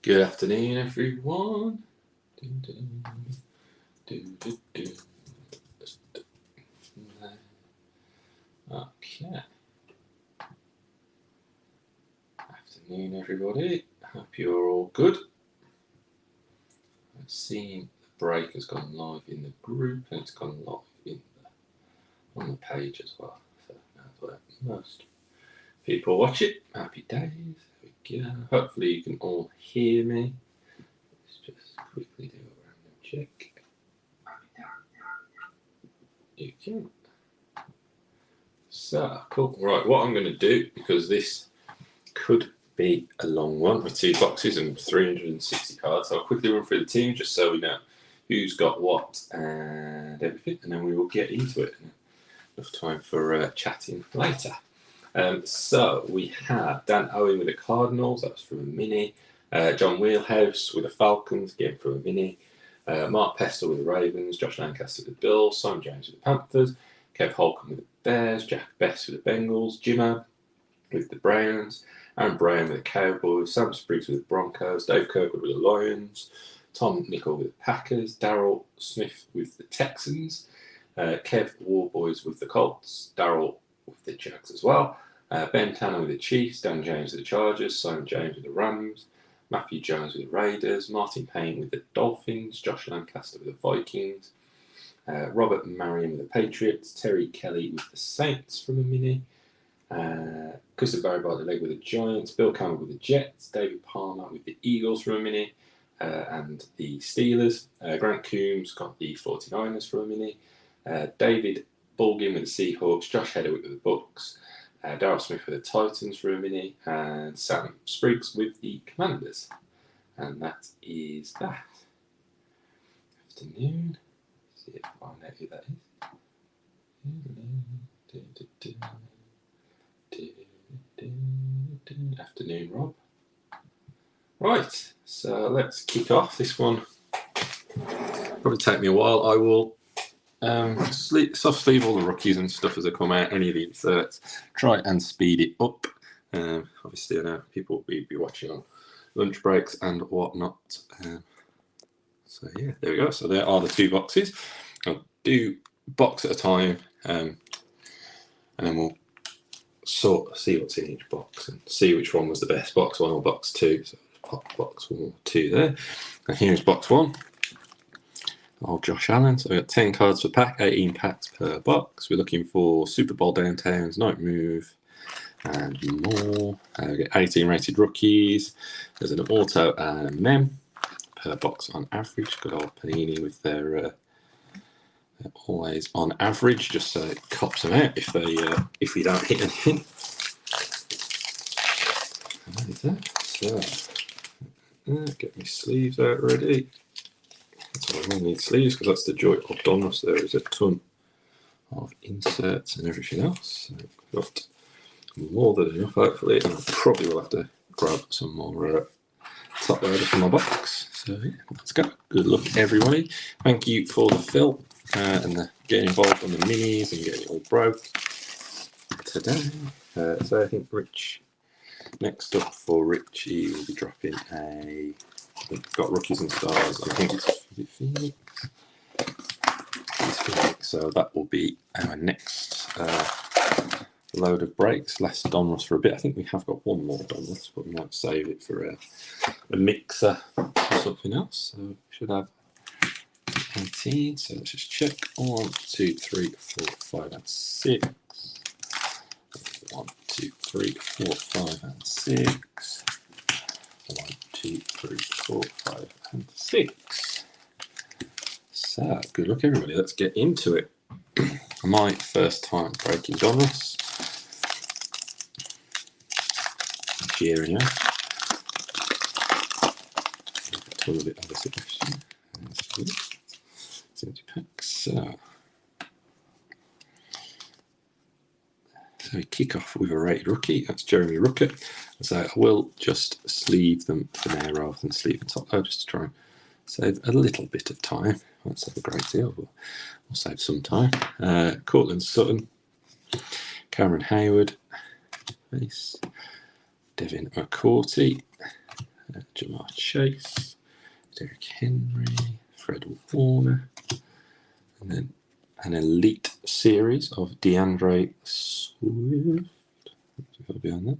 Good afternoon, everyone. Okay. Afternoon, everybody. Hope you're all good. I've seen the break has gone live in the group and it's gone live on the page as well. So that's where most people watch it. Happy days. There we go. Hopefully you can all hear me. Let's just quickly do a random check. You can. So, cool. Right, what I'm going to do, because this could be a long one with 2 boxes and 360 cards, I'll quickly run through the team just so we know who's got what and everything, and then we will get into it. Enough time for chatting later. So we have Dan Owen with the Cardinals, that was from a mini. John Wheelhouse with the Falcons, again from a mini. Mark Pestle with the Ravens, Josh Lancaster with the Bills, Simon James with the Panthers, Kev Holcomb with the Bears, Jack Best with the Bengals, Jimmo with the Browns, Aaron Brown with the Cowboys, Sam Spriggs with the Broncos, Dave Kirkwood with the Lions, Tom Nickel with the Packers, Darryl Smith with the Texans, Kev Warboys with the Colts, Darryl with the Jags as well, Ben Tanner with the Chiefs, Dan James with the Chargers, Simon James with the Rams, Matthew Jones with the Raiders, Martin Payne with the Dolphins, Josh Lancaster with the Vikings, Robert Marion with the Patriots, Terry Kelly with the Saints from a mini, Christopher Barry by the leg with the Giants, Bill Campbell with the Jets, David Palmer with the Eagles from a mini, and the Steelers. Grant Coombs got the 49ers from a mini, David Bulgin with the Seahawks, Josh Hedderwick with the Bucks, Darryl Smith with the Titans for a mini, and Sam Spriggs with the Commanders. And that is that. Afternoon. Let's see if I know who that is. Afternoon, Rob. Right, so let's kick off. This one probably take me a while. I will soft sleeve all the rookies and stuff as they come out, any of the inserts, try and speed it up. Obviously, I know people will be watching on lunch breaks and whatnot. So yeah, there we go. So there are the 2 boxes. I'll do box at a time, and then we'll see what's in each box and see which one was the best, box 1 or box 2. So pop box 1 or 2 there. And here's box 1. Old Josh Allen. So we've got 10 cards per pack, 18 packs per box. We're looking for Super Bowl Downtowns, Night Move, and more. We get 18 rated rookies. There's an auto and a mem per box on average. Good old Panini with their always on average, just so it cops them out if you don't hit anything. So get my sleeves out ready. So I will need sleeves because that's the joy of Donruss. There is a ton of inserts and everything else. So I've got more than enough, hopefully, and I probably will have to grab some more top loaders from my box. So yeah, let's go. Good luck, everybody. Thank you for the fill and getting involved on the minis and getting it all broke today. So I think Rich, next up for Richie, will be dropping a. We've got rookies and stars. I think it's Phoenix. It's Phoenix. So that will be our next load of breaks. Less Donruss for a bit. I think we have got one more Donruss, but we might save it for a mixer or something else. So we should have 18. So let's just check. 1, 2, 3, 4, 5, and 6. 1, 2, 3, 4, 5, and 6. 1, 2, 3, 4, 5, and 6. So, good luck, everybody. Let's get into it. My first time breaking Donruss. Cheering out. A little bit of a suggestion. 70 packs. So we kick off with a rated rookie. That's Jeremy Ruckert. So I will just sleeve them for now rather than sleeve the top load, just to try and save a little bit of time. Won't save a great deal, but we'll save some time. Cortland Sutton, Cameron Hayward, Devin McCourty, Jamar Chase, Derrick Henry, Fred Warner, and then an elite series of DeAndre Swift. Got to be on that.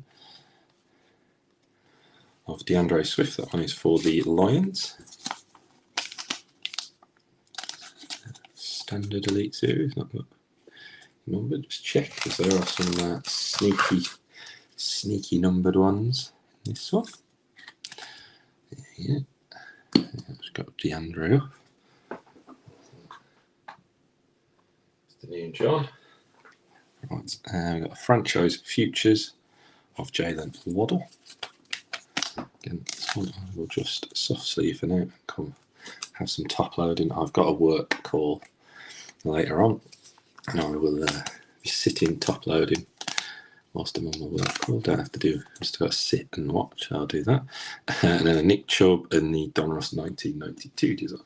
Of DeAndre Swift. That one is for the Lions. Standard elite series, not got numbered. Just check because there are some sneaky numbered ones in this one. Yeah, just got DeAndre off. The new John. Right, we've got a franchise futures of Jalen Waddle. Again, this one I will just soft sleeve for now and come have some top loading. I've got a work call later on, and I will be sitting top loading whilst I'm on my work call. Don't have to do, just got to sit and watch. I'll do that. And then a Nick Chubb and the Donruss 1992 design.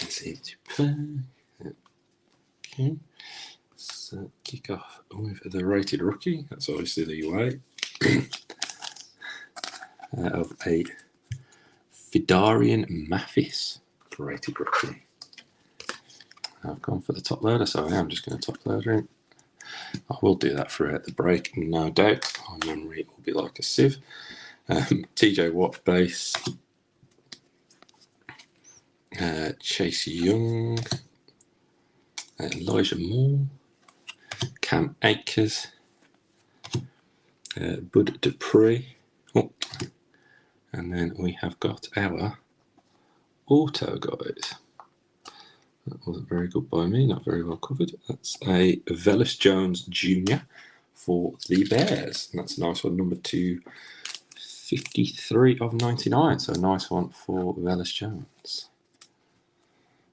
It's easy to play. Okay. So kick off with the rated rookie. That's obviously the way of a Fidarian Mathis rated rookie. I've gone for the top loader, so I am just going to top loader him. I will do that throughout the break, no doubt. My memory will be like a sieve. TJ Watt base, Chase Young, Elijah Moore, Cam Akers, Bud Dupree, and then we have got our auto guys. That wasn't very good by me, not very well covered. That's a Velus Jones Jr. for the Bears. And that's a nice one, number 253 of 99. So a nice one for Velus Jones.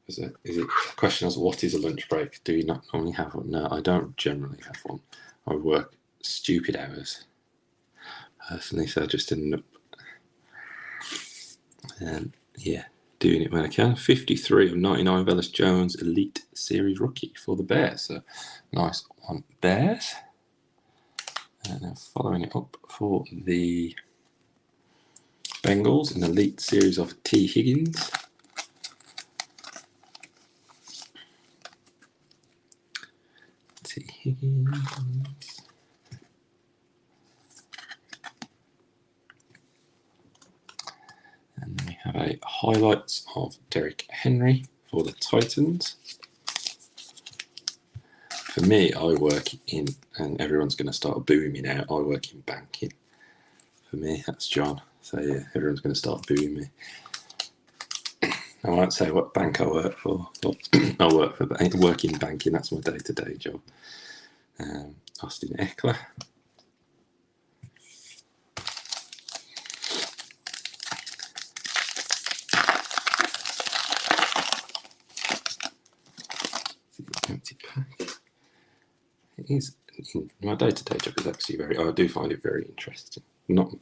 Is it a question as what is a lunch break? Do you not normally have one? No, I don't generally have one. I work stupid hours personally, so I just ended up doing it when I can. 53 of 99 Velus Jones Elite Series rookie for the Bears. So nice one, Bears. And then following it up for the Bengals, an Elite Series of T. Higgins. Higgins. And then we have a highlights of Derrick Henry for the Titans. For me, I work in, and everyone's going to start booing me now, I work in banking. For me, that's John. So yeah, everyone's going to start booing me. I won't say what bank I work for, but I work in banking. That's my day-to-day job. Austin Eckler. Empty pack. It is, my day-to-day job is actually I do find it very interesting. Don't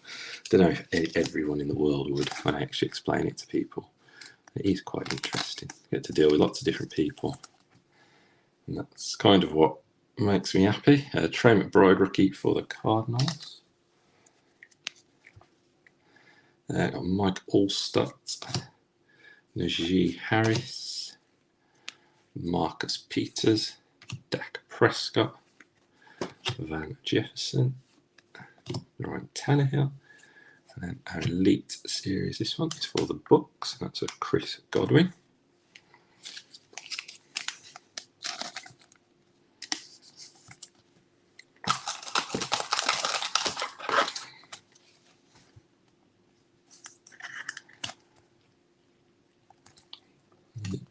know if everyone in the world would when I actually explain it to people. It is quite interesting. I get to deal with lots of different people. And that's kind of what makes me happy. Trey McBride rookie for the Cardinals. Got Mike Allstott, Najee Harris, Marcus Peters, Dak Prescott, Van Jefferson, Ryan Tannehill, and then our Elite Series. This one is for the Bucks. That's a Chris Godwin.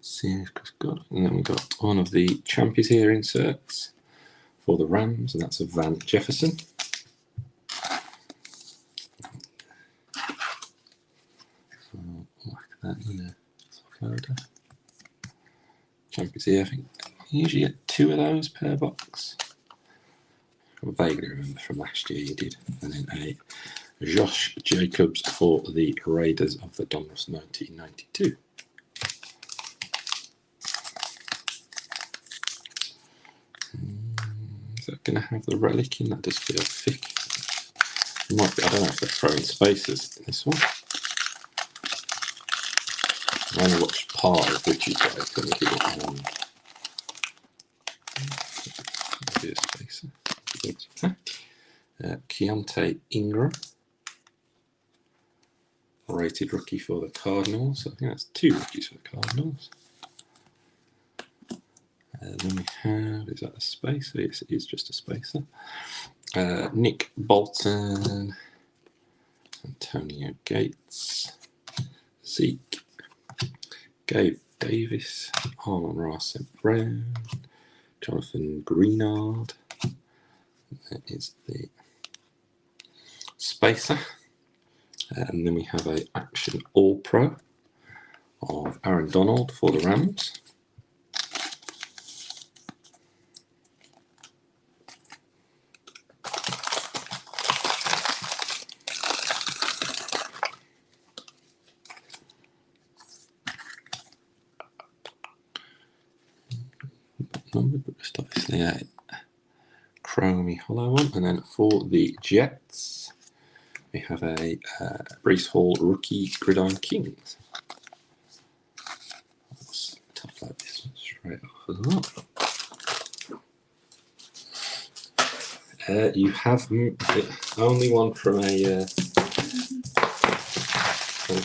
Series Chris Godwin. And then we've got one of the Champions here inserts for the Rams, and that's a Van Jefferson. Whack that in a folder. Champions here, I think you usually get 2 of those per box. I vaguely remember from last year you did. And then a Josh Jacobs for the Raiders of the Donruss 1992. Is that going to have the relic in? That does feel thick. It might be, I don't know if they're throwing spacers in this one. I only watched part of Richie's guide. Let me give it maybe a spacer. Keontae Ingram. Rated rookie for the Cardinals. I think that's 2 rookies for the Cardinals. Then we have, is that a spacer? Yes, it is just a spacer. Nick Bolton, Antonio Gates, Zeke, Gabe Davis, Amon-Ra St. Brown, Jonathan Greenard. That is the spacer. And then we have a Action All-Pro of Aaron Donald for the Rams. Numbered, but just obviously a chromey hollow one. And then for the Jets, we have a Breece Hall rookie Gridiron Kings. Let's top load this one straight off as well. You have only one from a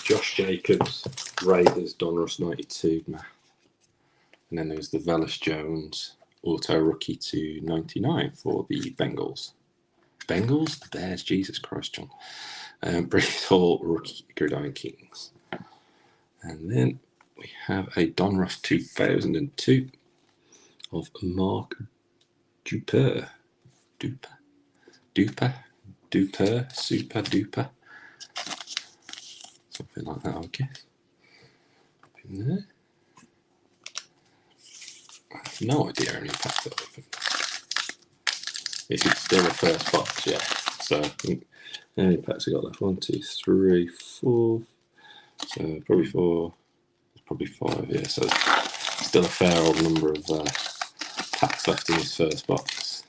Josh Jacobs Raiders Donruss 92. And then there's the Velus Jones auto rookie to 99 for the Bengals. Bengals? The Bears? Jesus Christ, John. Breece Hall rookie Gridiron Kings. And then we have a Donruss 2002 of Mark Duper. Super duper. Something like that, I guess. In there. I have no idea how many packs that open. This is still the first box, yeah. So I think how many packs we got left? 1, 2, 3, 4. So probably 4, probably 5, yeah. So still a fair old number of packs left in this first box.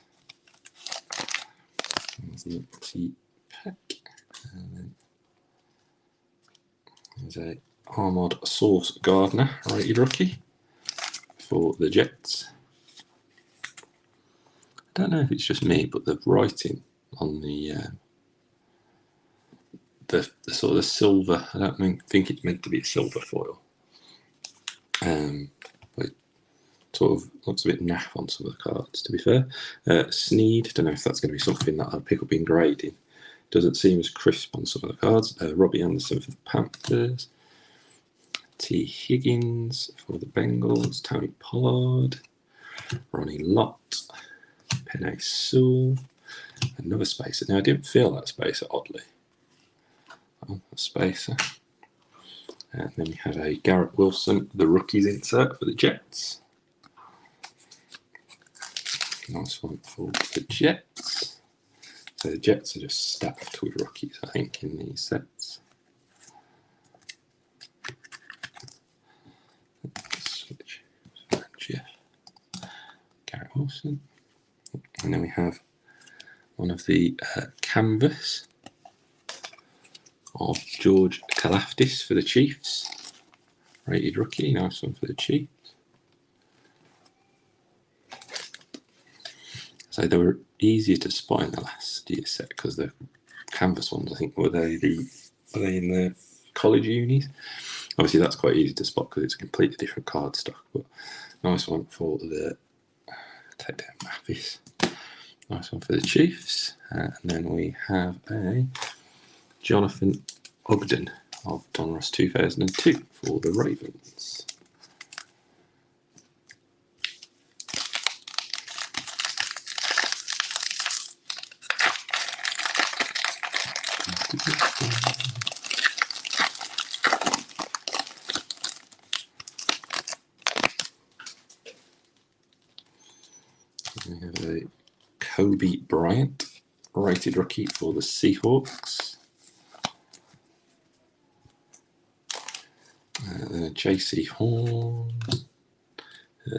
There's an empty pack. And then there's a Armored Sauce Gardner rated rookie for the Jets. I don't know if it's just me, but the writing on the sort of the silver, I don't think it's meant to be a silver foil. But it sort of looks a bit naff on some of the cards, to be fair. Sneed, don't know if that's going to be something that I'll pick up in grading. Doesn't seem as crisp on some of the cards. Robbie Anderson for the Panthers. T. Higgins for the Bengals. Tony Pollard. Ronnie Lott. Penei Sewell. Another spacer. Now, I didn't feel that spacer, oddly. Oh, a spacer. And then we have a Garrett Wilson, the rookies insert for the Jets. Nice one for the Jets. So the Jets are just stacked with rookies, I think, in these sets. Switch. Jeff. Garrett Wilson. And then we have one of the canvas of George Kalafdis for the Chiefs. Rated rookie, nice one for the Chiefs. So they were easier to spot in the last year set because the canvas ones, I think, were they in the college unis? Obviously, that's quite easy to spot because it's a completely different card stock. But nice one for the take down Mathis. Nice one for the Chiefs. And then we have a Jonathan Ogden of Donruss 2002 for the Ravens. We have a Kobe Bryant rated rookie for the Seahawks. JC Horn,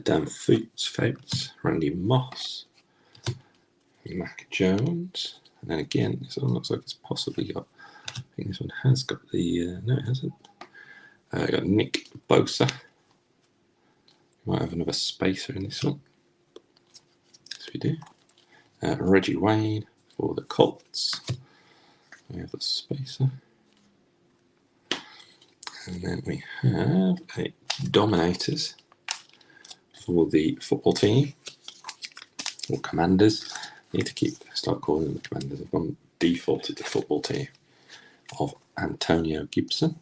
Dan Fouts, Randy Moss, Mac Jones. And then again, this one looks like it's possibly got, I think this one has got the, no it hasn't. Got Nick Bosa. Might have another spacer in this one. Yes, we do. Reggie Wayne for the Colts. We have the spacer. And then we have a Dominators for the football team, or Commanders. I need to start calling them the Commanders. I've gone defaulted to football team of Antonio Gibson.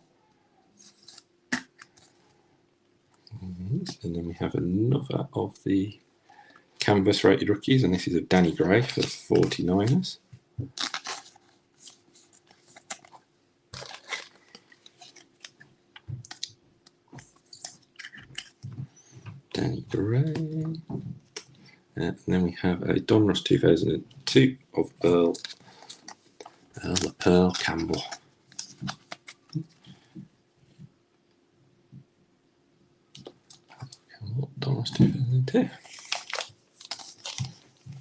And then we have another of the canvas rated rookies, and this is of Danny Gray for the 49ers. Danny Gray. And then we have a Donruss 2002 of Earl the Pearl Campbell. Donruss 2002.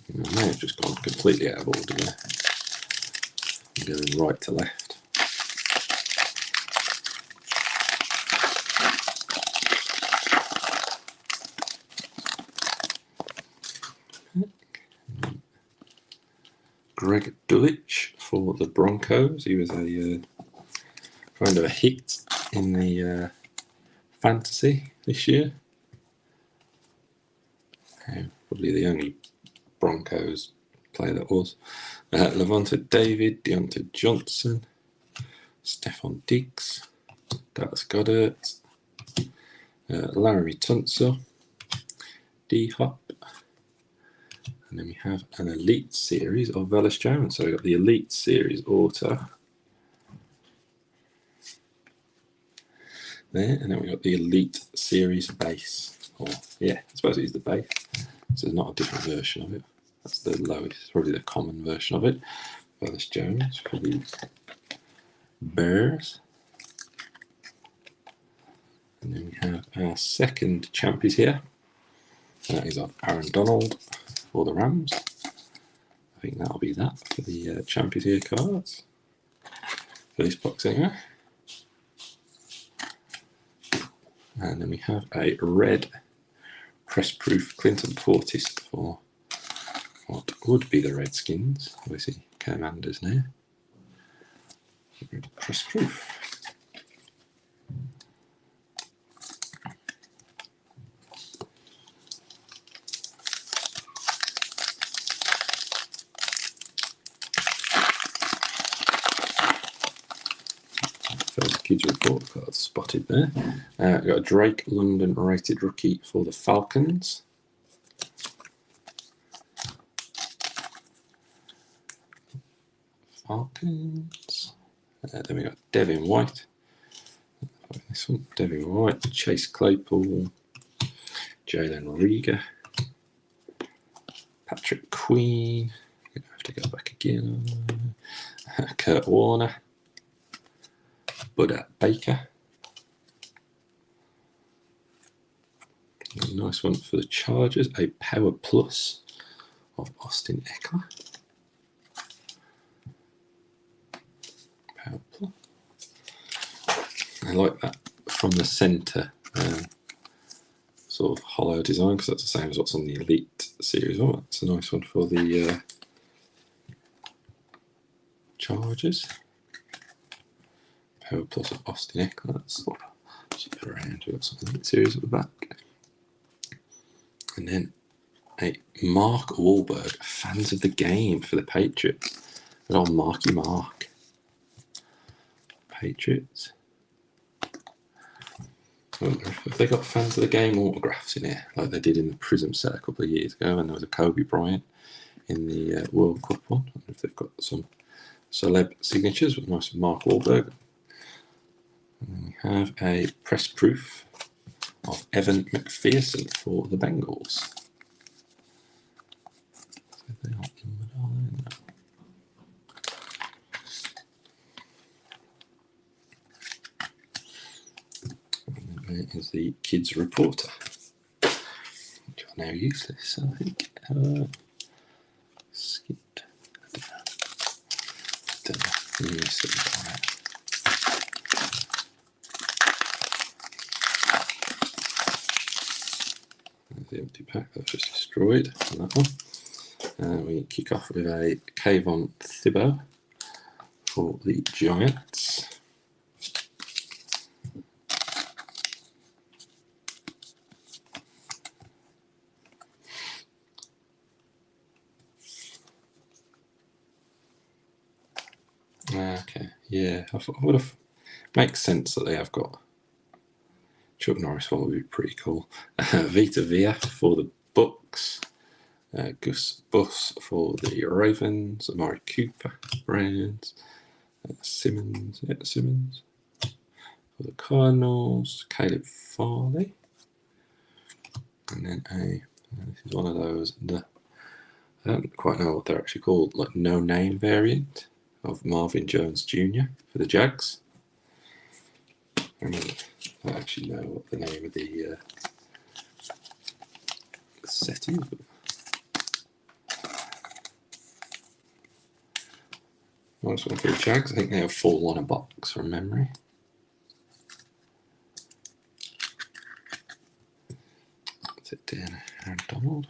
I may have just gone completely out of order there. I'm going right to left. Greg Dulwich for the Broncos. He was a kind of a hit in the fantasy this year. Probably the only Broncos player that was. Levante David, Deontay Johnson, Stephon Diggs, Dallas Goedert, Larry Tunsil, D-Hop. And then we have an Elite Series of Velus Jones. So we've got the Elite Series auto there, and then we've got the Elite Series base. Or, yeah, I suppose it is the base. So there's not a different version of it. That's the lowest, probably the common version of it. Velus Jones for the Bears. And then we have our second champions here. That is of Aaron Donald for the Rams. I think that'll be that for the champions here cards. For this box anyway. And then we have a red press proof Clinton Portis for what would be the Redskins. Obviously Commanders now. Red press proof. First Kids Report card spotted there. We've got a Drake London rated rookie for the Falcons. Then we got Devin White. This one, Devin White, Chase Claypool, Jalen Reagor, Patrick Queen. I have to go back again. Kurt Warner, Buda Baker. A nice one for the Chargers, a Power Plus of Austin Eckler. Power Plus. I like that from the centre sort of hollow design, because that's the same as what's on the Elite Series. Oh, that's a nice one for the Chargers. Power Plus of Austin Eckler. That's sort of zip it around. We've got some Elite Series at the back. And then a Mark Wahlberg, fans of the game for the Patriots. Good old Marky Mark. Patriots. I wonder if they got fans of the game autographs in here, like they did in the Prism set a couple of years ago, and there was a Kobe Bryant in the World Cup one. I wonder if they've got some celeb signatures with nice Mark Wahlberg. And then we have a press proof of Evan McPherson for the Bengals. There is the Kids Reporter, which are now useless, I think. Skipped. Don't know. There's the empty pack that's just destroyed. That one. We kick off with a Kayvon Thibodeau for the Giants. Okay, yeah, I would have makes sense that they have got Chuck Norris one would be pretty cool. Vita Vea for the Bucks. Gus Bus for the Ravens. Amari Cooper, Browns. Simmons for the Cardinals. Caleb Farley. And then this is one of those, I don't quite know what they're actually called, like no name variant of Marvin Jones Jr. for the Jags. I don't actually know what the name of the set is. Nice one for the Jags. I think they have 4 on a box from memory. That's it, Dan and Donald.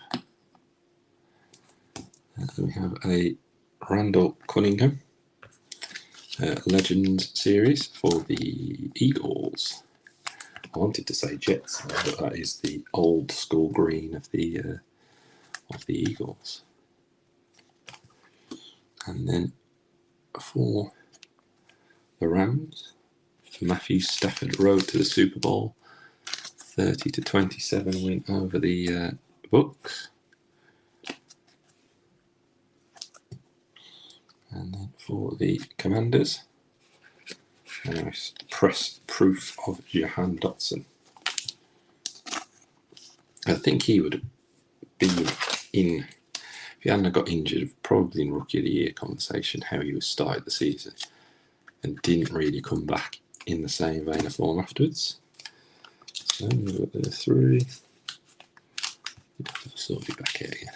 We have a Randall Cunningham Legends series for the Eagles. I wanted to say Jets, but that is the old school green of the Eagles. And then for the Rams, Matthew Stafford road to the Super Bowl, 30-27 win over the Bucks. And then for the Commanders, a nice press proof of Jahan Dotson. I think he would be in, if he hadn't got injured, probably in Rookie of the Year conversation, how he was started the season and didn't really come back in the same vein of form afterwards. So we've got the 3. I'll sort it back here again.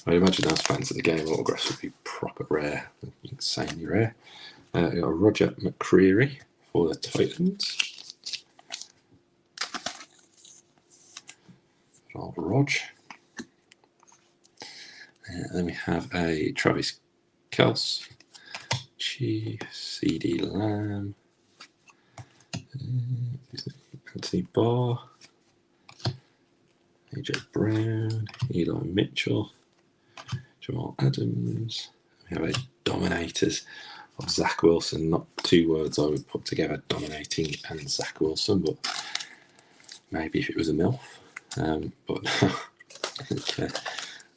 I imagine those fans of the game autographs would be proper rare, insanely rare. We've got Roger McCreary for the Titans. Old Rog. Then we have a Travis Kelce, Chiefs, CD Lamb, Anthony Barr, AJ Brown, Eli Mitchell, Jamal Adams. We have a Dominators of Zach Wilson. Not 2 words I would put together, dominating and Zach Wilson, but maybe if it was a MILF. But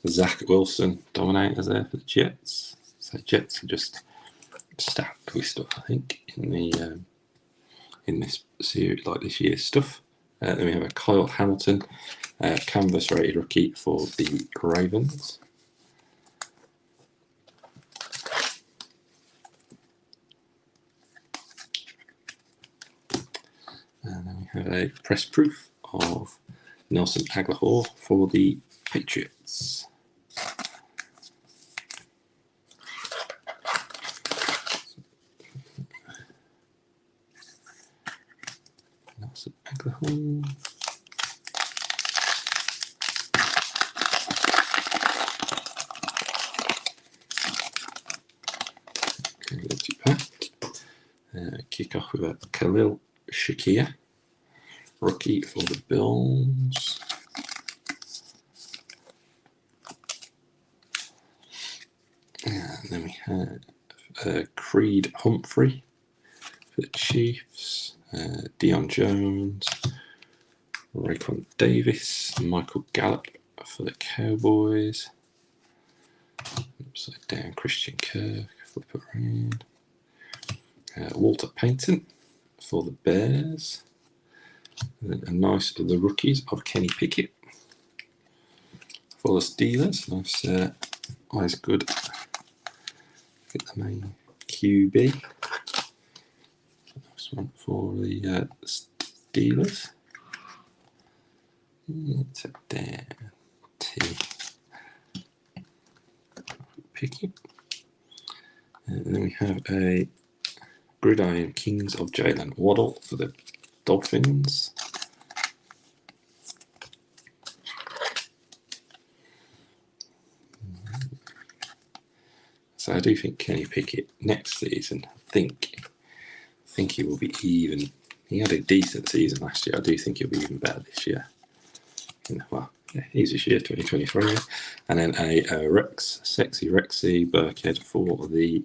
Zach Wilson Dominators there for the Jets. So Jets are just stacked with stuff, I think, in this series, like this year's stuff. Then we have a Kyle Hamilton canvas rated rookie for the Ravens. And then we have a press proof of Nelson Aguilar for the Patriots. Nelson Aguilar. Kick off with a Khalil Shakir, rookie for the Bills. And then we have Creed Humphrey for the Chiefs, Deion Jones, Raekwon Davis, Michael Gallup for the Cowboys. Upside down Christian Kirk, flip it around. Walter Payton for the Bears. And then a nice the rookies of Kenny Pickett for the Steelers. Nice, eyes good. Get the main QB. Nice one for the Steelers. It's a Dan T. Picky. And then we have a Gridiron Kings of Jalen Waddle for the Dolphins. So I do think Kenny Pickett next season, I think he will be even. He had a decent season last year. I do think he'll be even better this year. Well, yeah, easy year, 2023. And then a sexy Rexy Burkhead for the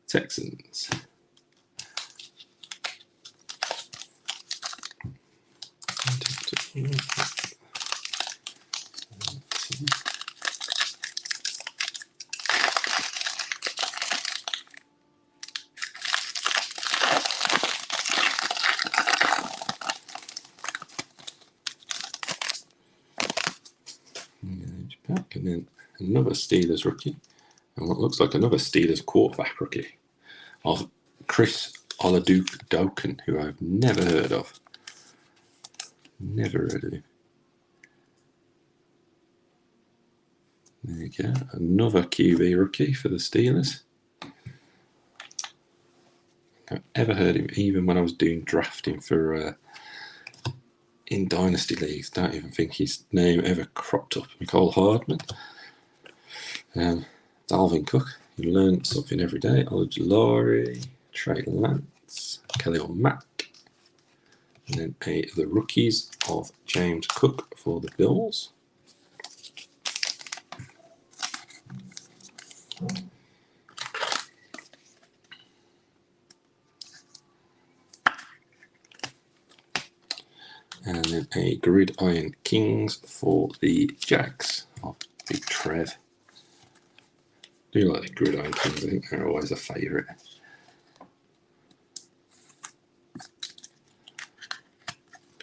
Texans. Back, and then another Steelers rookie, and what looks like another Steelers quarterback rookie of Chris Oladuke-Doken, who I've never heard of. Never heard of him. There you go, another QB rookie for the Steelers. I've ever heard him, even when I was doing drafting for in Dynasty Leagues. Don't even think his name ever cropped up. Nicole Hardman. Dalvin Cook. You learn something every day. Ojulari, Trey Lance, Khalil Mack. And then the rookies of James Cook for the Bills. And then a Gridiron Kings for the Jags of Big Trev. I do like the Gridiron Kings. I think they're always a favourite.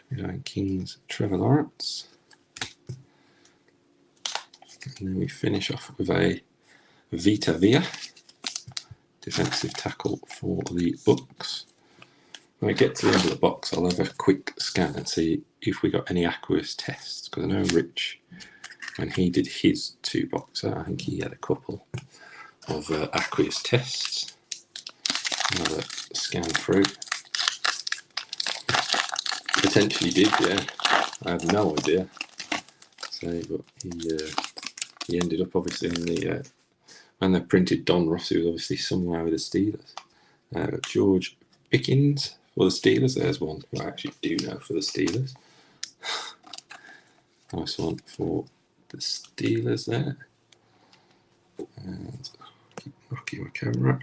Gridiron Kings, Trevor Lawrence. And then we finish off with a Vita Vea, defensive tackle for the Bucks. When I get to the end of the box, I'll have a quick scan and see if we got any aqueous tests. Because I know Rich, when he did his 2-boxer, I think he had a couple of aqueous tests. I'll have a scan through. Potentially did, yeah. I have no idea. So, but he ended up obviously in the when they printed Donruss, he was obviously somewhere with the Steelers. George Pickens for the Steelers. There's one who I actually do know for the Steelers. Nice one for the Steelers there. And keep rocking my camera.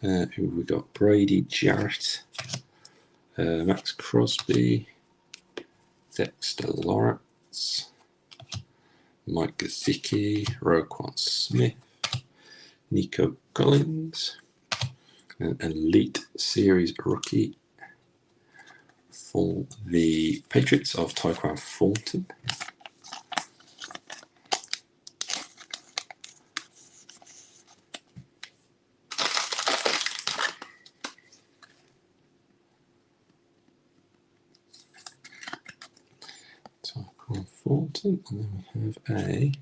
Who we got? Brady Jarrett, Max Crosby, Dexter Lawrence, Mike Gesicki, Roquan Smith, Nico Collins, an Elite Series rookie for the Patriots of Tyquan Thornton. Tyquan Thornton, and then we have a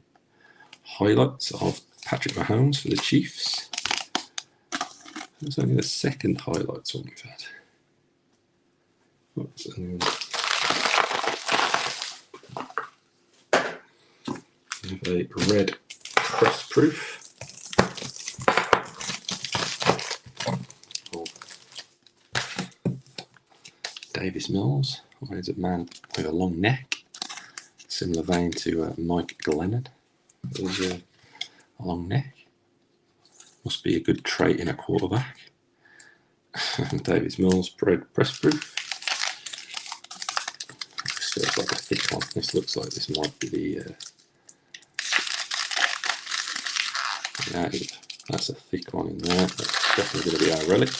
highlights of Patrick Mahomes for the Chiefs. That's only the second highlights one we've had. Oops, and we have a red press proof of Davis Mills. There's a man with a long neck, similar vein to Mike Glennon. There's a long neck. Must be a good trait in a quarterback. Davis Mills, red press proof. This looks like a thick one. This looks like this might be the. Yeah, that's a thick one in there. That's definitely going to be our relic.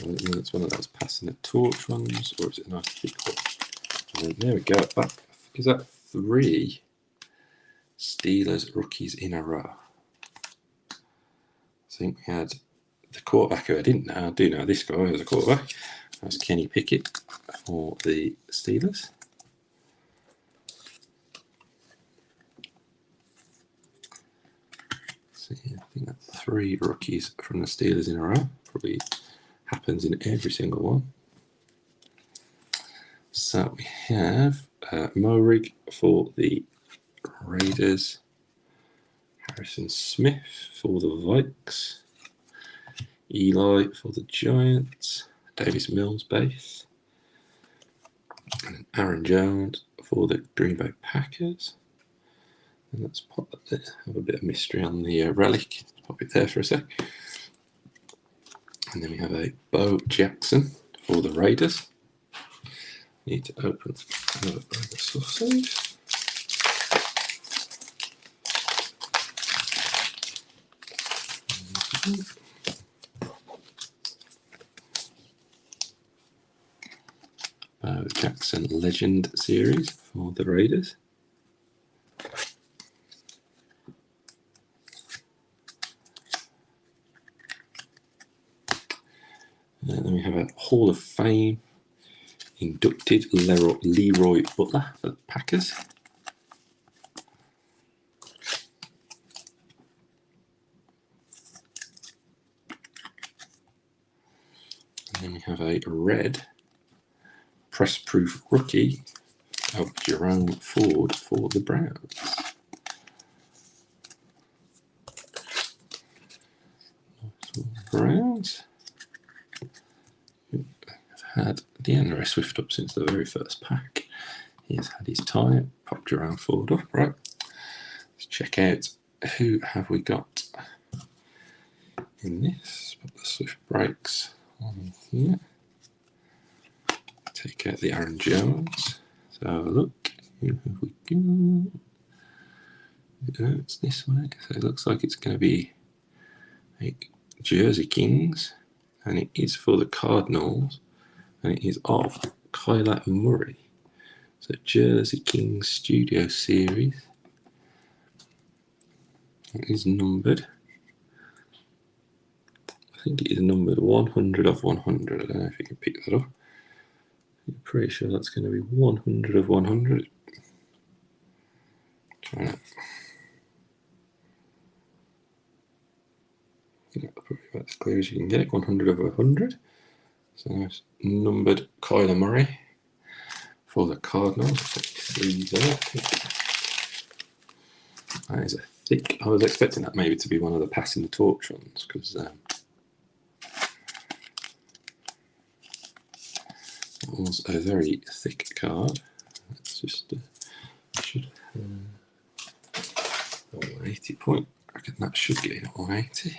I don't know, it's one of those passing the torch ones, or is it a nice thick one? And then, there we go. Back. Is that 3 Steelers rookies in a row? I think we had the quarterback who I didn't know. I do know this guy as a quarterback. That's Kenny Pickett for the Steelers. So yeah, I think that's 3 rookies from the Steelers in a row. Probably happens in every single one. So we have Morig for the Raiders, Harrison Smith for the Vikes, Eli for the Giants, Davis Mills base, and Aaron Jones for the Green Bay Packers. And let's pop that there. Have a bit of mystery on the relic. Pop it there for a sec. And then we have a Bo Jackson for the Raiders. Need to open another bag of sausage. Bo Jackson Legend Series for the Raiders. And then we have a Hall of Fame inducted Leroy Butler for the Packers. And then we have a red press proof rookie of Jerome Ford for the Browns. Browns. I've had DeAndre Swift up since the very first pack. He has had his time. Popped Jerome Ford up, right? Let's check out who have we got in this. Put the Swift breaks on here. Take out the Aaron Jones. So look, who have we got? It's this way. So it looks like it's going to be a Jersey Kings, and it is for the Cardinals, and it is of Kyler Murray. So Jersey Kings Studio Series. It is numbered. I think it is numbered 100 of 100. I don't know if you can pick that up. I'm pretty sure that's going to be 100 of 100. Try that. Yeah, probably about as clear as you can get. 100 of 100. So nice numbered Kyler Murray for the Cardinals. That is a thick. I was expecting that maybe to be one of the passing the torch ones, because it was a very thick card. Let's just should have 180 point. I reckon that should get in at 180.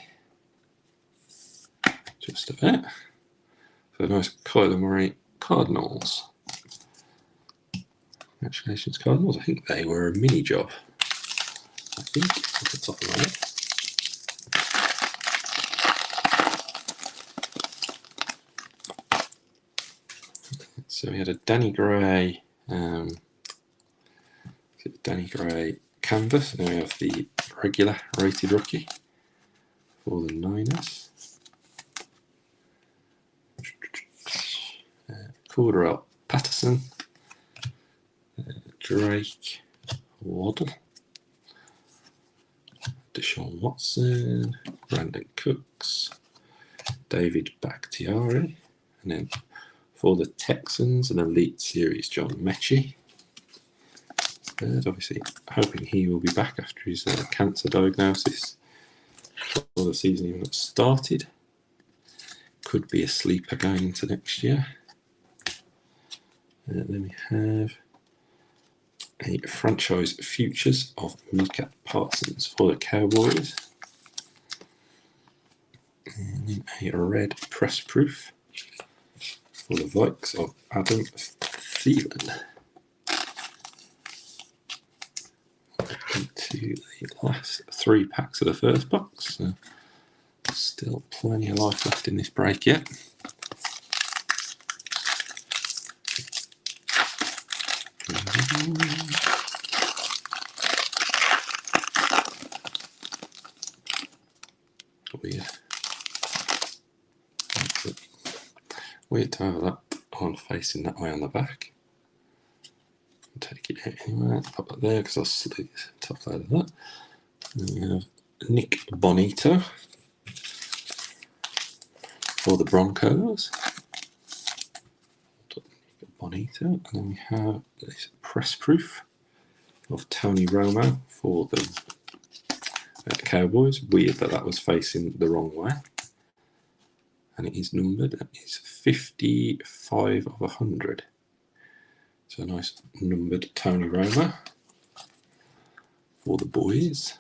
Just about. So nice Kyler Murray Cardinals. Congratulations, Cardinals. I think they were a mini job. I think at the top of my head. So we had a Danny Gray, canvas, and then we have the regular rated rookie for the Niners. Cordarrelle Patterson, Drake Waddle, Deshaun Watson, Brandon Cooks, David Bakhtiari, and then for the Texans, an Elite Series, John Mechie. Third, obviously, hoping he will be back after his cancer diagnosis before the season even started. Could be a sleeper going into next year. Then we have a franchise futures of Micah Parsons for the Cowboys. And then a red press proof for the Vikes of Adam Thielen. Into the last 3 packs of the first box. So still plenty of life left in this break yet. Weird. Weird to have that on facing that way on the back. I'll take it out anyway, pop that there because I'll sleeve the top load of that. And then we have Nick Bonito for the Broncos. Bonito. And then we have this press proof of Tony Romo for the Cowboys. Weird that that was facing the wrong way. And it is numbered. That is 55 of 100. So a nice numbered Tony Romo for the boys.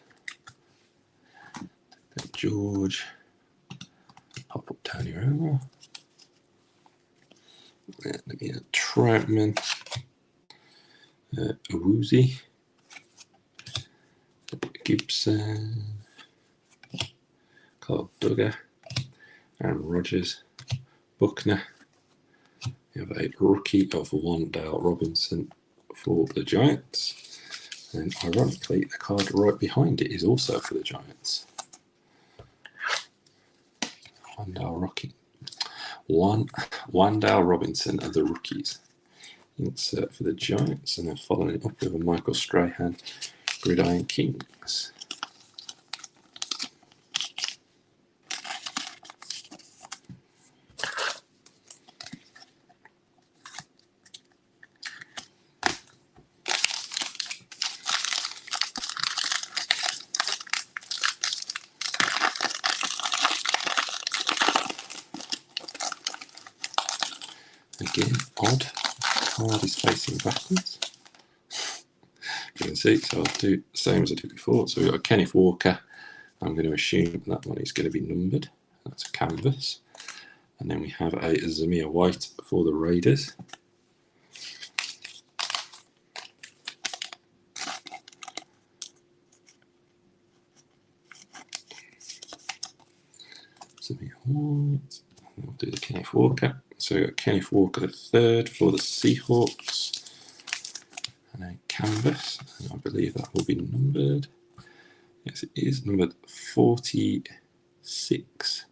Then George, pop up Tony Romo. And then we have Troutman, Awuzie, Gibson, Carl Duggar, Aaron Rodgers, Buckner. We have a rookie of Wan'Dale Robinson for the Giants. And ironically, the card right behind it is also for the Giants. Wan'Dale Robinson are the rookies. Insert for the Giants, and then following it up with a Michael Strahan Gridiron Kings. Again, odd. Card is facing backwards. You can see, so I'll do the same as I did before. So we've got Kenneth Walker. I'm going to assume that one is going to be numbered. That's a canvas. And then we have a Zamir White for the Raiders. Zamir White. And we'll do the Kenneth Walker. So we've got Kenneth Walker the third for the Seahawks. And a canvas. And I believe that will be numbered. Yes, it is numbered 46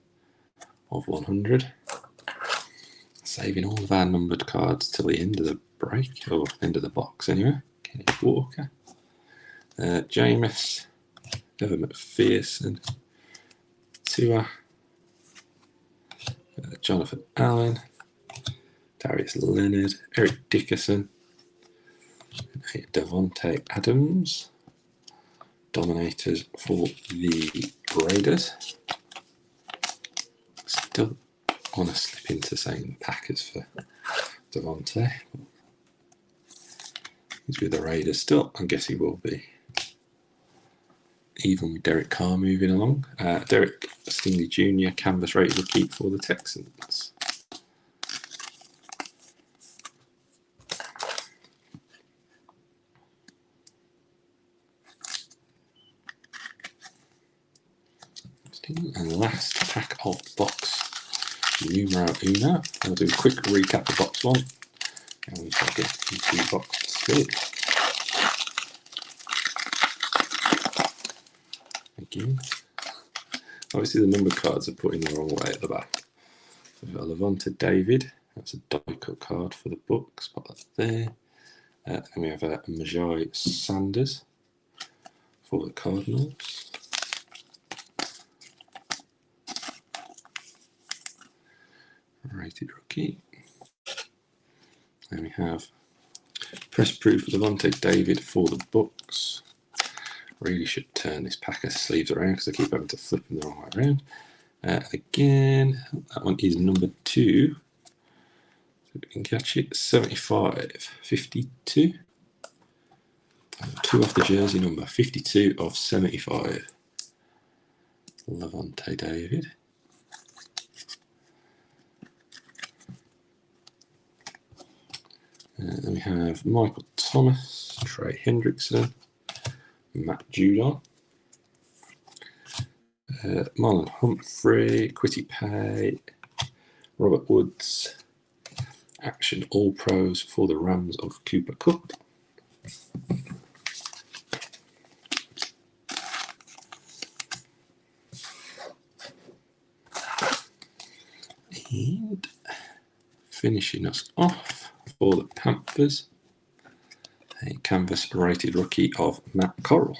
of 100. Saving all of our numbered cards till the end of the break, or end of the box anyway. Kenneth Walker. Jameis, Evan McPherson, Tua, Jonathan Allen, Darius Leonard, Eric Dickerson, Devontae Adams, Dominators for the Raiders. Still want to slip into saying Packers for Devontae. He's with the Raiders still. I guess he will be. Even with Derek Carr moving along. Derek Stingley Jr. canvas rated rookie for the Texans. And last pack of box numero uno. I'll do a quick recap of box one. And we shall get into box two. Again. Obviously the number cards are put in the wrong way at the back. We've got Levante David. That's a die cut card for the Bucks. Put that there. And we have a Majai Sanders for the Cardinals. Rated rookie. And we have press proof Levante David for the Bucks. Really should turn this pack of sleeves around because I keep having to flip them the wrong way around. Again, that one is number 2. So we can catch it. 75, 52. 2 off the jersey number. 52 of 75. Levante David. Then we have Michael Thomas, Trey Hendrickson, Matt Judon, Marlon Humphrey, Quitty Pay, Robert Woods, Action All Pros for the Rams of Cooper Kupp. And finishing us off for the Panthers, a canvas rated rookie of Matt Corral,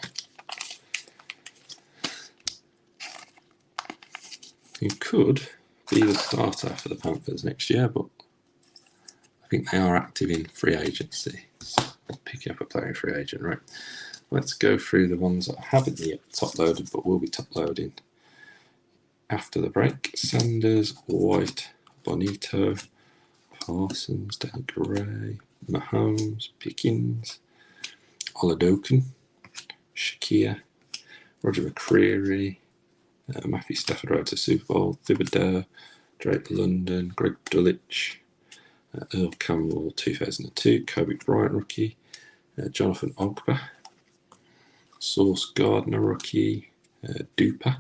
who could be the starter for the Panthers next year, but I think they are active in free agency. So I'll pick up a player in free agent, right? Let's go through the ones that I haven't yet top loaded, but will be top loading after the break. Sanders, White, Bonito, Parsons, Danny Gray, Mahomes, Pickens, Oladokin, Shakir, Roger McCreary, Matthew Stafford road to Super Bowl, Thibodeau, Drake London, Greg Dulwich, Earl Campbell 2002, Kobe Bryant rookie, Jonathan Ogba, Sauce Gardner rookie, Duper,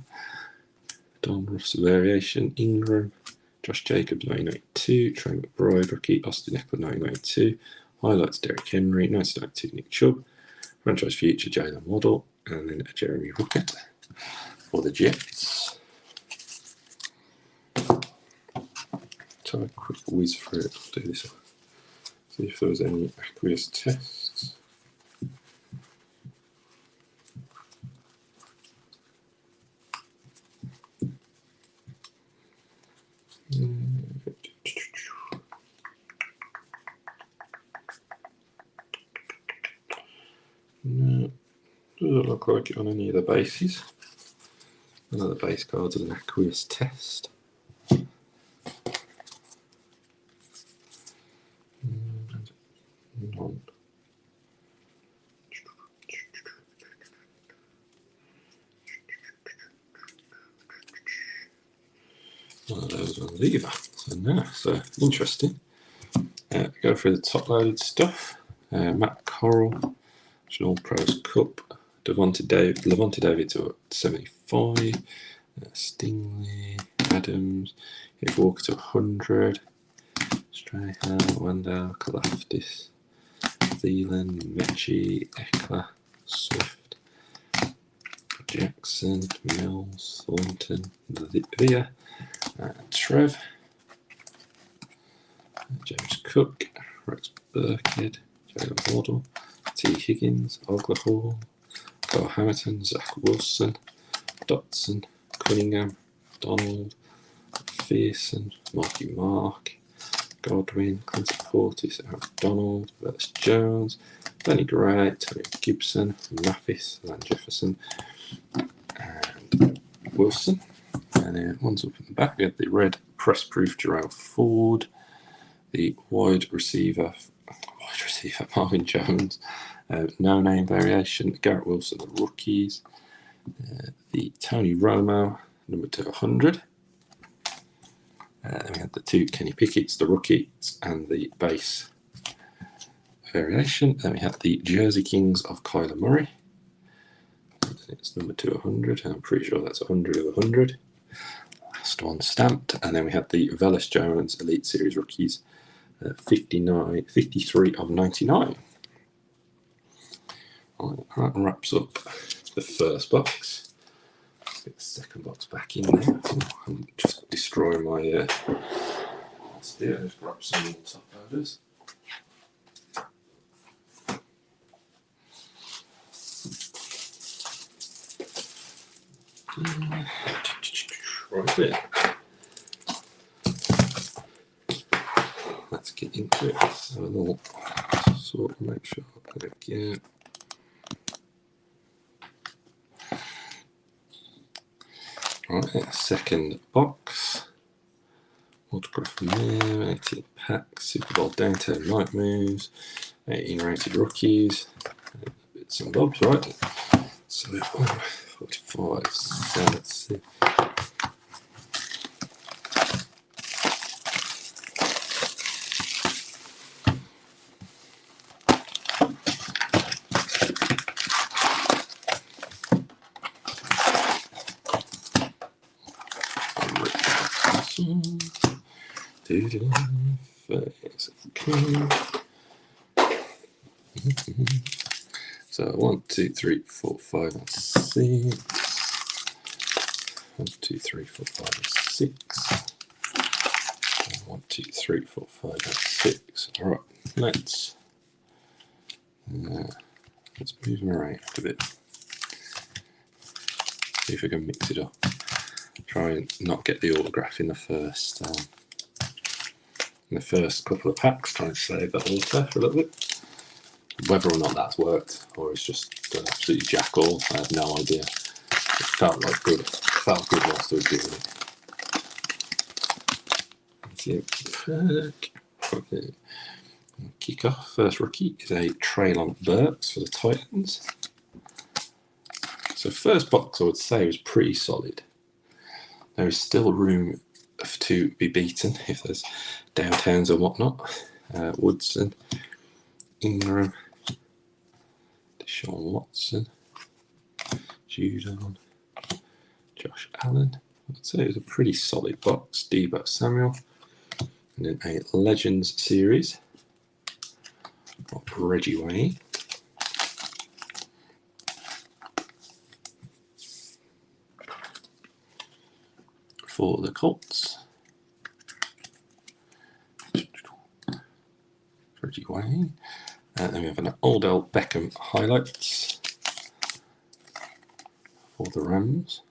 Donruss variation, Ingram, Josh Jacobs 1992, Trey McBride rookie, Austin Eckler 1992, highlights Derrick Henry 1992, Nick Chubb, franchise future Jalen Waddle, and then Jeremy Ruckert for the Jets. So a quick whiz through it. I'll do this. See if there was any aqueous tests. No, doesn't look like it on any of the bases. None of the base cards are an aqueous test. None. One of those ones either. So no, so interesting. Go through the top loaded stuff. Matt Corral, All Pros Cup. Levante David to 75. Stingley, Adams, Hit Walker to 100. Strahan, Wendell, Kalafdis, Thielen, Mechie, Eckler, Swift, Jackson, Mills, Thornton, Villa, Trev, James Cook, Rex Burkhead, Jalen Waddle, T. Higgins, Oglahall, Kyle Hamilton, Zach Wilson, Dotson, Cunningham, Donald, Fearson, Marky Mark, Godwin, Clinton Portis, Aaron Donald, Burles Jones, Danny Gray, Tony Gibson, Mathis, Lan Jefferson, and Wilson. And then one's up in the back. We had the red press proof Gerald Ford, the wide receiver Marvin Jones, no name variation, Garrett Wilson, the rookies, the Tony Romo, number 200. Then we had the two Kenny Pickett's, the rookies, and the base variation. Then we had the Jersey Kings of Kyler Murray. It's number 200, and I'm pretty sure that's 100 of 100. Last one stamped. And then we had the Velus Jones Elite Series rookies, 53 of 99. All right, that wraps up the first box. Get the second box back in there. I'm just destroying my. Let's do it. Just grab some more top loaders. Right there. Let's get into it. So a little sort of make sure I put it again. Right, second box. Autograph from there, 18 packs, Super Bowl downtown night moves, 18 rated rookies, bits and bobs, right? So 45, so let's see. So 1, 2, 3, 4, 5, and 6. 1, 2, 3, 4, 5, and 6. 1, 2, 3, 4, 5, and 6. All right, let's move them around a bit. See if we can mix it up. Try and not get the autograph in the first couple of packs. Try and save that auto for a little bit. Whether or not that's worked, or it's just done absolutely jack all, I have no idea. It felt like good. It felt good whilst I was doing it. Okay. Kick off. First rookie is a Traylon Burks for the Titans. So first box I would say was pretty solid. There is still room to be beaten if there's downtowns and whatnot. Woodson, Ingram, Deshaun Watson, Judon, Josh Allen. I'd say it was a pretty solid box. Deebo Samuel, and then a Legends series of Reggie Wayne. For the Colts, Reggie Wayne. Then we have an Odell Beckham highlights for the Rams.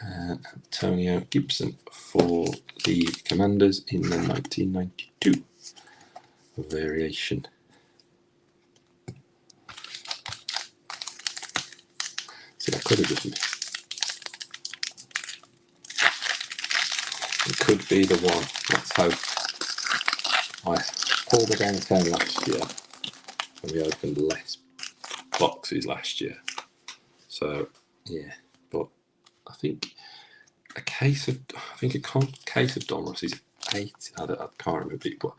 And Antonio Gibson for the Commanders in the 1992 variation. See, I could have just missed. It could be the one. Let's hope. I pulled it downtown last year and we opened less boxes last year. So yeah, but I think a case of Donruss is 8. I can't remember it, but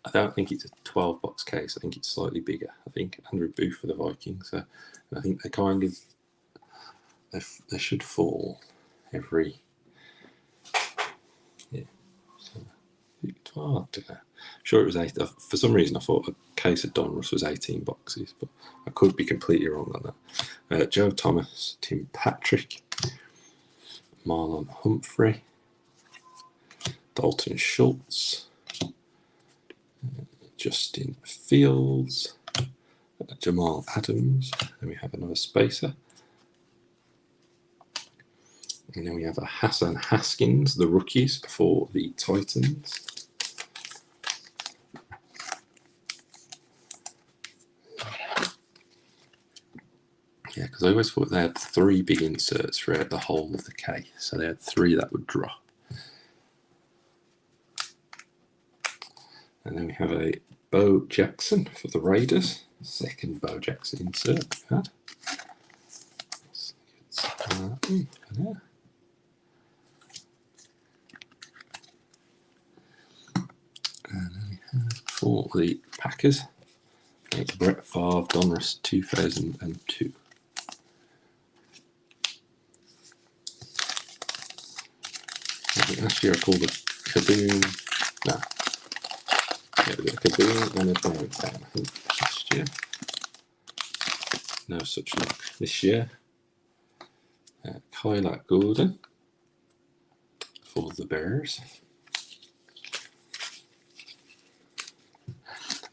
I don't think it's a 12 box case. I think it's slightly bigger. I think Andrew Booth for the Vikings. So I think they kind of they should fall every. Yeah. So 12. I don't know. Sure, it was 8. For some reason, I thought a case of Donruss was 18 boxes, but I could be completely wrong on that. Joe Thomas, Tim Patrick, Marlon Humphrey, Dalton Schultz, Justin Fields, Jamal Adams, and we have another spacer. And then we have a Hassan Haskins, the rookies for the Titans. Yeah, because I always thought they had 3 big inserts throughout the whole of the case. So they had 3 that would drop. And then we have a Bo Jackson for the Raiders. Second Bo Jackson insert we've had. And then we have for the Packers, Brett Favre, Donruss 2002. I think last year I called it Kaboom. No. Yeah, we got a Kaboom and a Downtown, I think, last year. No such luck this year. Kyler Gordon for the Bears.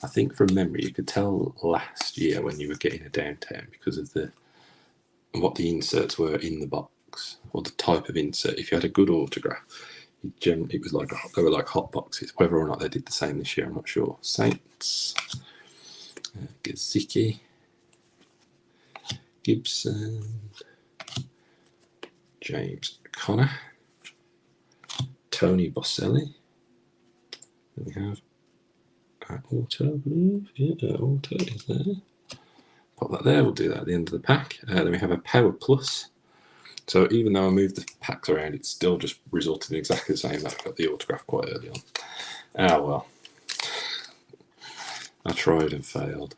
I think from memory you could tell last year when you were getting a Downtown because of what the inserts were in the box, or the type of insert. If you had a good autograph, it was like they were like hot boxes. Whether or not they did the same this year, I'm not sure. Saints, Gesicki, Gibson, James Conner, Tony Boselli. Then we have auto, I believe. Yeah, auto is there. Pop that there. We'll do that at the end of the pack. Then we have a Power Plus. So even though I moved the packs around, it still just resulted in exactly the same. That I got the autograph quite early on. Ah well, I tried and failed.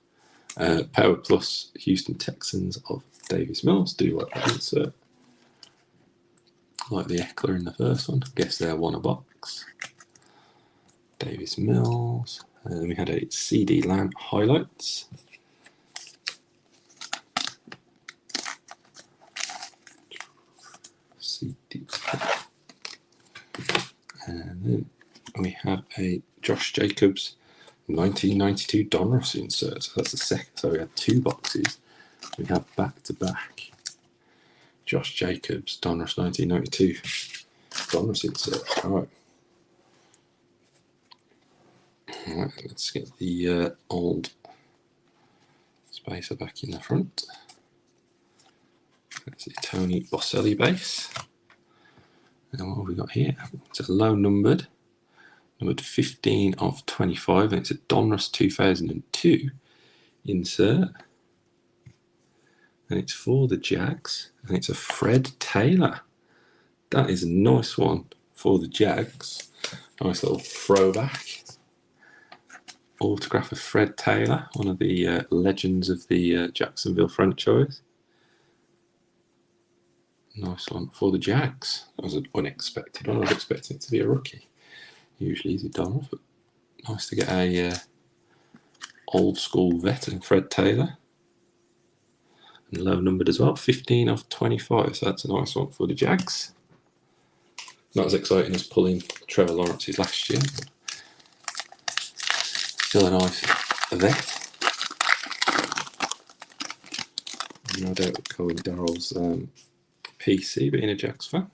Power Plus Houston Texans of Davis Mills. Do like that insert. Like the Eckler in the first one. Guess they're one a box. Davis Mills. And then we had a CD Lamb highlights. then we have a Josh Jacobs 1992 Donruss insert. So that's the second. So we had 2 boxes. We have back-to-back Josh Jacobs Donruss 1992 Donruss insert. All right, let's get the old spacer back in the front. That's the Tony Boselli base. And what have we got here? It's a low numbered 15 of 25, and it's a Donruss 2002 insert. And it's for the Jags, and it's a Fred Taylor. That is a nice one for the Jags. Nice little throwback. Autograph of Fred Taylor, one of the legends of the Jacksonville franchise. Nice one for the Jags. That was an unexpected one. I was expecting it to be a rookie. Usually he's a Donruss, but nice to get a old school veteran, Fred Taylor. And low numbered as well, 15 of 25. So that's a nice one for the Jags. Not as exciting as pulling Trevor Lawrence's last year, but still a nice vet. No doubt calling Daryl's PC, being a Jags fan.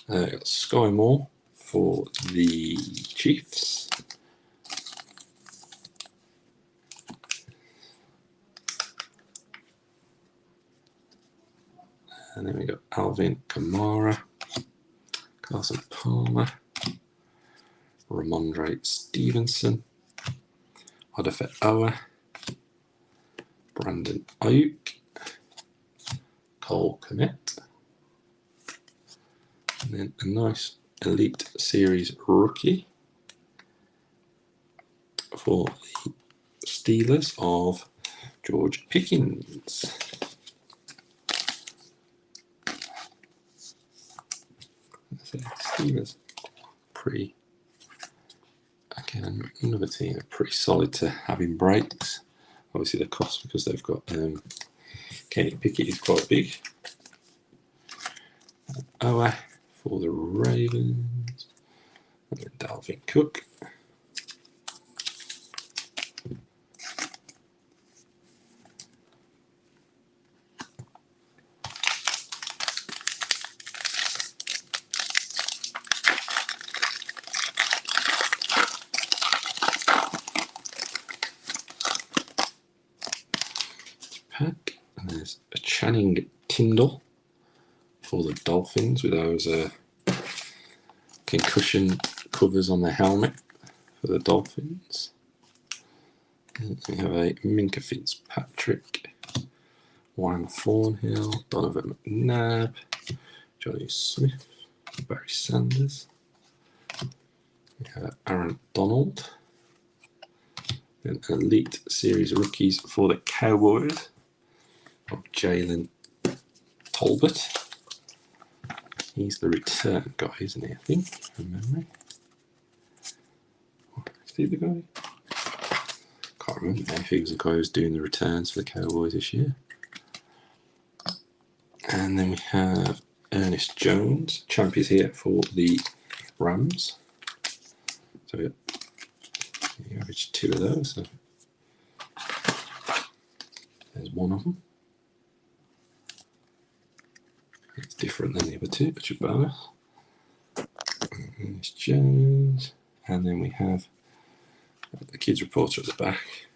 Got Sky Moore for the Chiefs. And then we got Alvin Kamara, Carson Palmer, Ramondre Stevenson, Odafe Owa, Brandon Ayuk, Cole Kmet, and then a nice Elite Series rookie for the Steelers of George Pickens. So Steelers, again, another team are pretty solid to having breaks. Obviously, the cost because they've got Kenny Pickett is quite big. Owa for the Ravens, and then Dalvin Cook. Pack, and there's a Channing Tindall for the Dolphins with those concussion covers on the helmet for the Dolphins. And we have a Minka Fitzpatrick, Warren Thornhill, Donovan McNabb, Johnny Smith, Barry Sanders. We have Aaron Donald. An Elite Series rookies for the Cowboys of Jalen Tolbert. He's the return guy, isn't he? I think, from memory. Is he the guy? Can't remember if he was the guy who was doing the returns for the Cowboys this year. And then we have Ernest Jones, champions here for the Rams. So we average 2 of those. So there's one of them. It's different than the other 2, which are bonus. Ernest Jones. And then we have the kids reporter at the back.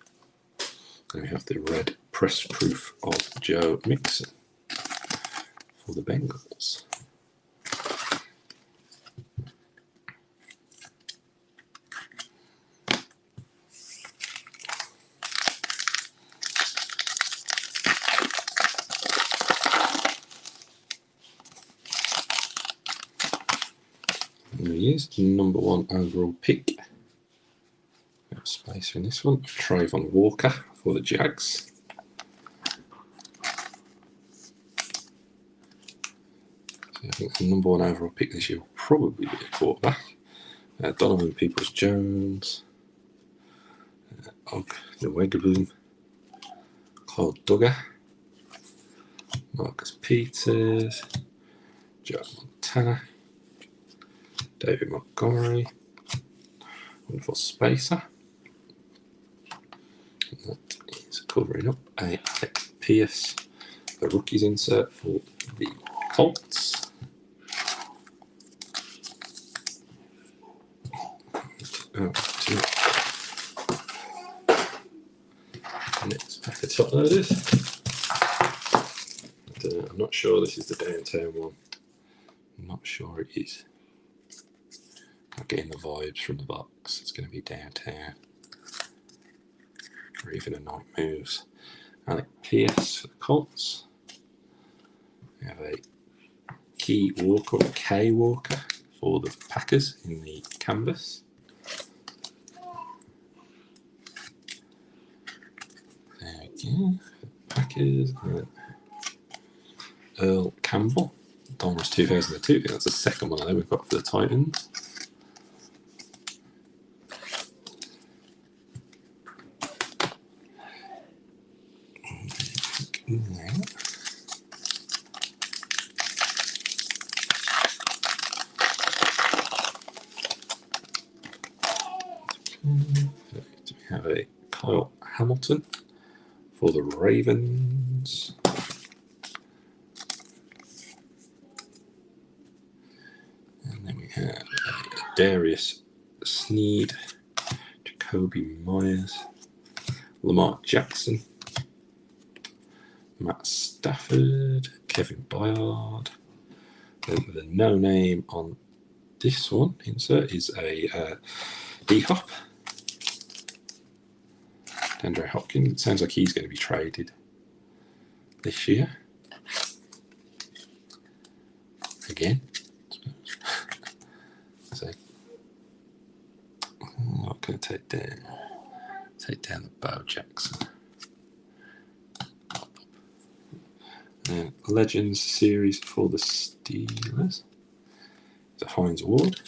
And we have the red press proof of Joe Mixon for the Bengals. There he is, number 1 overall pick. We have space in this one. Trayvon Walker for the Jags. So I think the number 1 overall pick this year will probably be a quarterback. Donovan Peoples-Jones, Og Nwegboom, Claude Duggar, Marcus Peters, Joe Montana, David Montgomery, wonderful spacer. And that is covering up a Alec Pierce, the rookies insert for the Colts. Next pack of top loaders. I'm not sure this is the downtown one. I'm not sure it is. I'm getting the vibes from the box. It's going to be downtown. Or even a night moves. Alec Pierce for the Colts. We have a Key Walker or K Walker for the Packers in the canvas. There we go. Packers. Earl Campbell. Donruss 2002. That's the second one I think we've got for the Titans. We have a Kyle Hamilton for the Ravens. And then we have a Darius Sneed, Jacoby Myers, Lamar Jackson, Matt Stafford, Kevin Byard. The no name on this one insert is a D-Hop. DeAndre Hopkins. It sounds like he's going to be traded this year. Again. So, I'm not going to take down the Bo Jackson. And Legends series for the Steelers. It's a Hines Ward.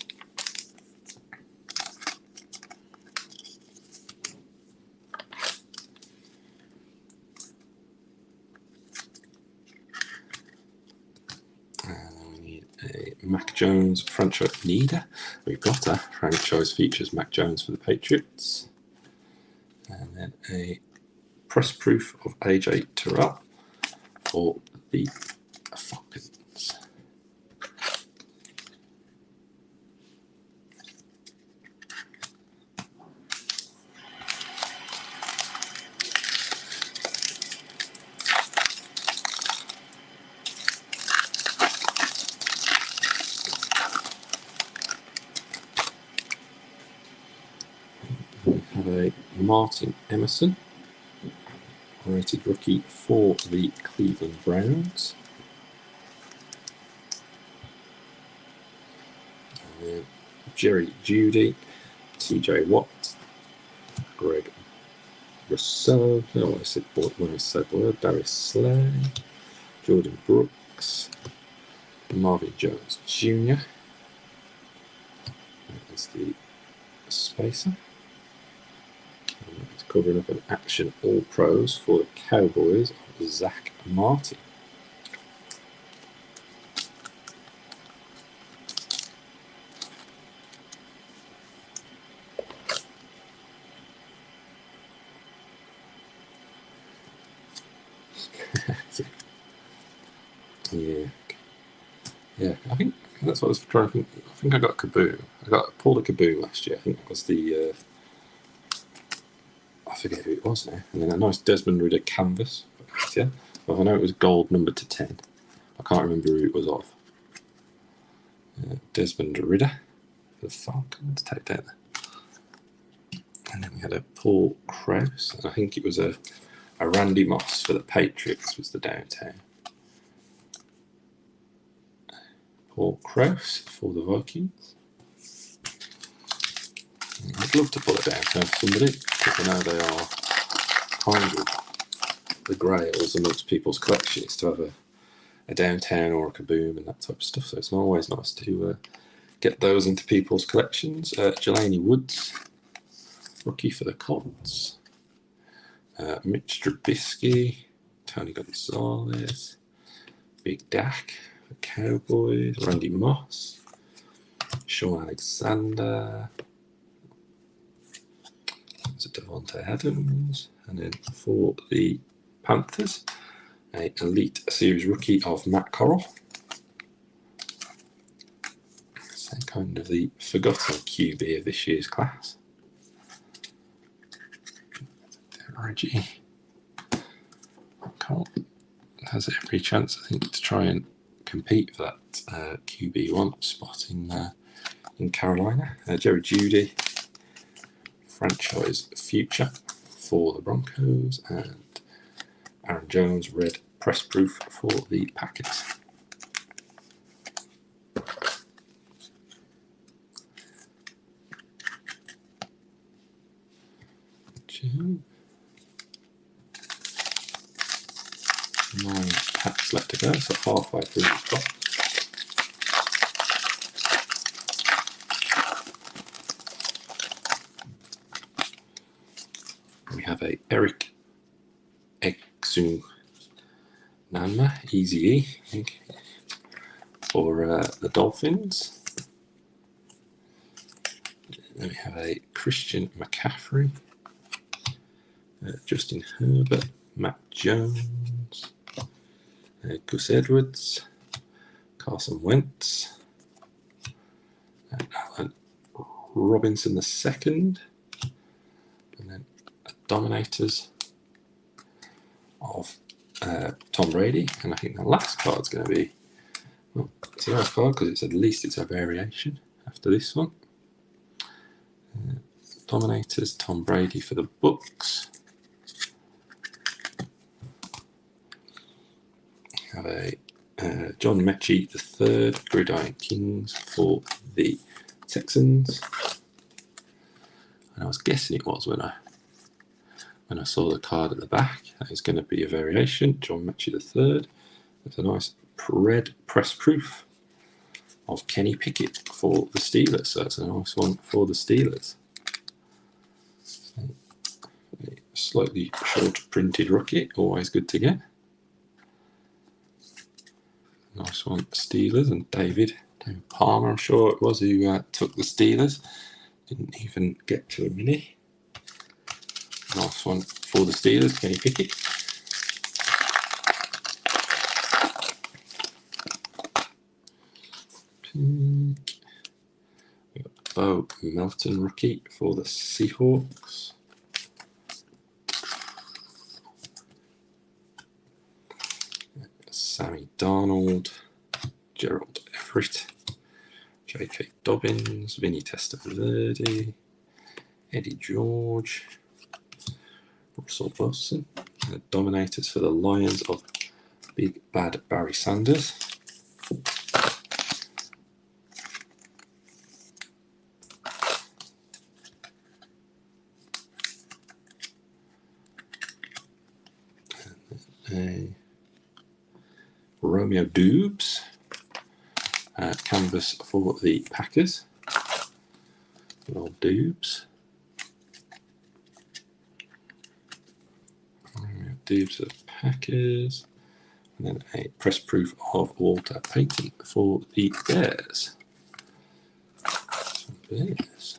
Mac Jones franchise neither. We've got a franchise features Mac Jones for the Patriots. And then a press proof of AJ Terrell for the Falcons. A Martin Emerson, rated rookie for the Cleveland Browns. Jerry Jeudy, TJ Watt, Greg Rousseau, Darius Slay, Jordan Brooks, Marvin Jones Jr. That's the spacer. It's covering up an action all pros for the Cowboys of Zach Martin. Yeah. I think that's what I was trying to think. I think I got Kaboom. I pulled a Kaboom last year. I think that was the. I forget who it was now. And then a nice Desmond Ridder canvas. Yeah. Well, I know it was gold number to 10. I can't remember who it was of. Desmond Ridder for the Falcons. Take that. And then we had a Paul Krause. And I think it was a Randy Moss for the Patriots was the downtown. Paul Krause for the Vikings. I'd love to pull it downtown for somebody because I know they are kind of the grails amongst people's collections to have a downtown or a Kaboom and that type of stuff. So it's always nice to get those into people's collections. Jelani Woods, rookie for the Colts. Mitch Trubisky, Tony Gonzalez, Big Dak for Cowboys, Randy Moss, Sean Alexander. There's a Devontae Adams. And then for the Panthers, a Elite Series rookie of Matt Corral. So kind of the forgotten QB of this year's class. Reggie Cole has every chance, I think, to try and compete for that QB1 spot in Carolina. Jerry Jeudy, franchise future for the Broncos, and Aaron Jones, red press proof for the Packers. Nine packs left to go, so halfway through the box. We have a Eric Exunanma, Easy E, I think, for the Dolphins. Then we have a Christian McCaffrey, Justin Herbert, Matt Jones, Gus Edwards, Carson Wentz, and Allen Robinson II, and then Dominators of Tom Brady. And I think the last card's going to be, well, it's a nice card because at least it's a variation after this one. Dominators, Tom Brady for the Bucks. Have a John Mechie III, Gridiron Kings for the Texans. And I was guessing it was when I saw the card at the back. That is going to be a variation. John Mechie III. There's a nice red press proof of Kenny Pickett for the Steelers. So that's a nice one for the Steelers. A slightly short printed rookie, always good to get. Nice one, Steelers, and David Palmer, I'm sure it was, who took the Steelers. Didn't even get to a mini. Nice one for the Steelers, Kenny Pickett. Bo Melton rookie for the Seahawks. Sammy Darnold, Gerald Everett, J.K. Dobbins, Vinny Testaverde, Eddie George, Russell Wilson, the Dominators for the Lions of Big Bad Barry Sanders. Romeo Doubs, canvas for the Packers. Old Doubs. Romeo Doubs for the Packers. And then a press proof of Walter Payton for the Bears. Bears.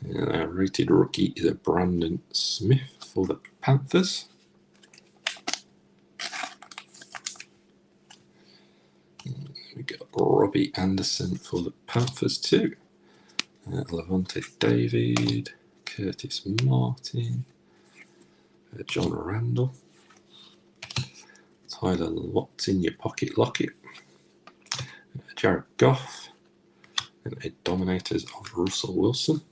And our rated rookie is a Brandon Smith for the Panthers. We got Robbie Anderson for the Panthers too. Levante David, Curtis Martin, John Randall, Tyler Lockett in your pocket locket, Jared Goff, and a Dominators of Russell Wilson.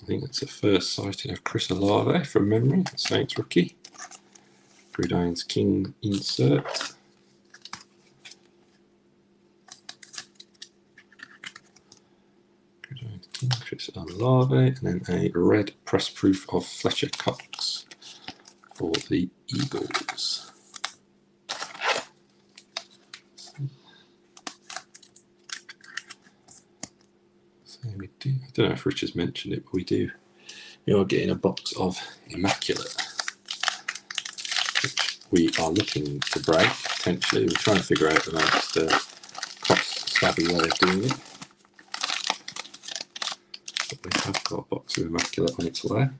I think that's the first sighting of Chris Olave from memory, Saints rookie. Gridiron's King insert. Chris Olave, and then a red press proof of Fletcher Cox for the Eagles. So we do. I don't know if Rich has mentioned it, but we are getting a box of Immaculate, which we are looking to break potentially. We're trying to figure out the most cost-savvy way of doing it. But we have got a box of Immaculate on its way.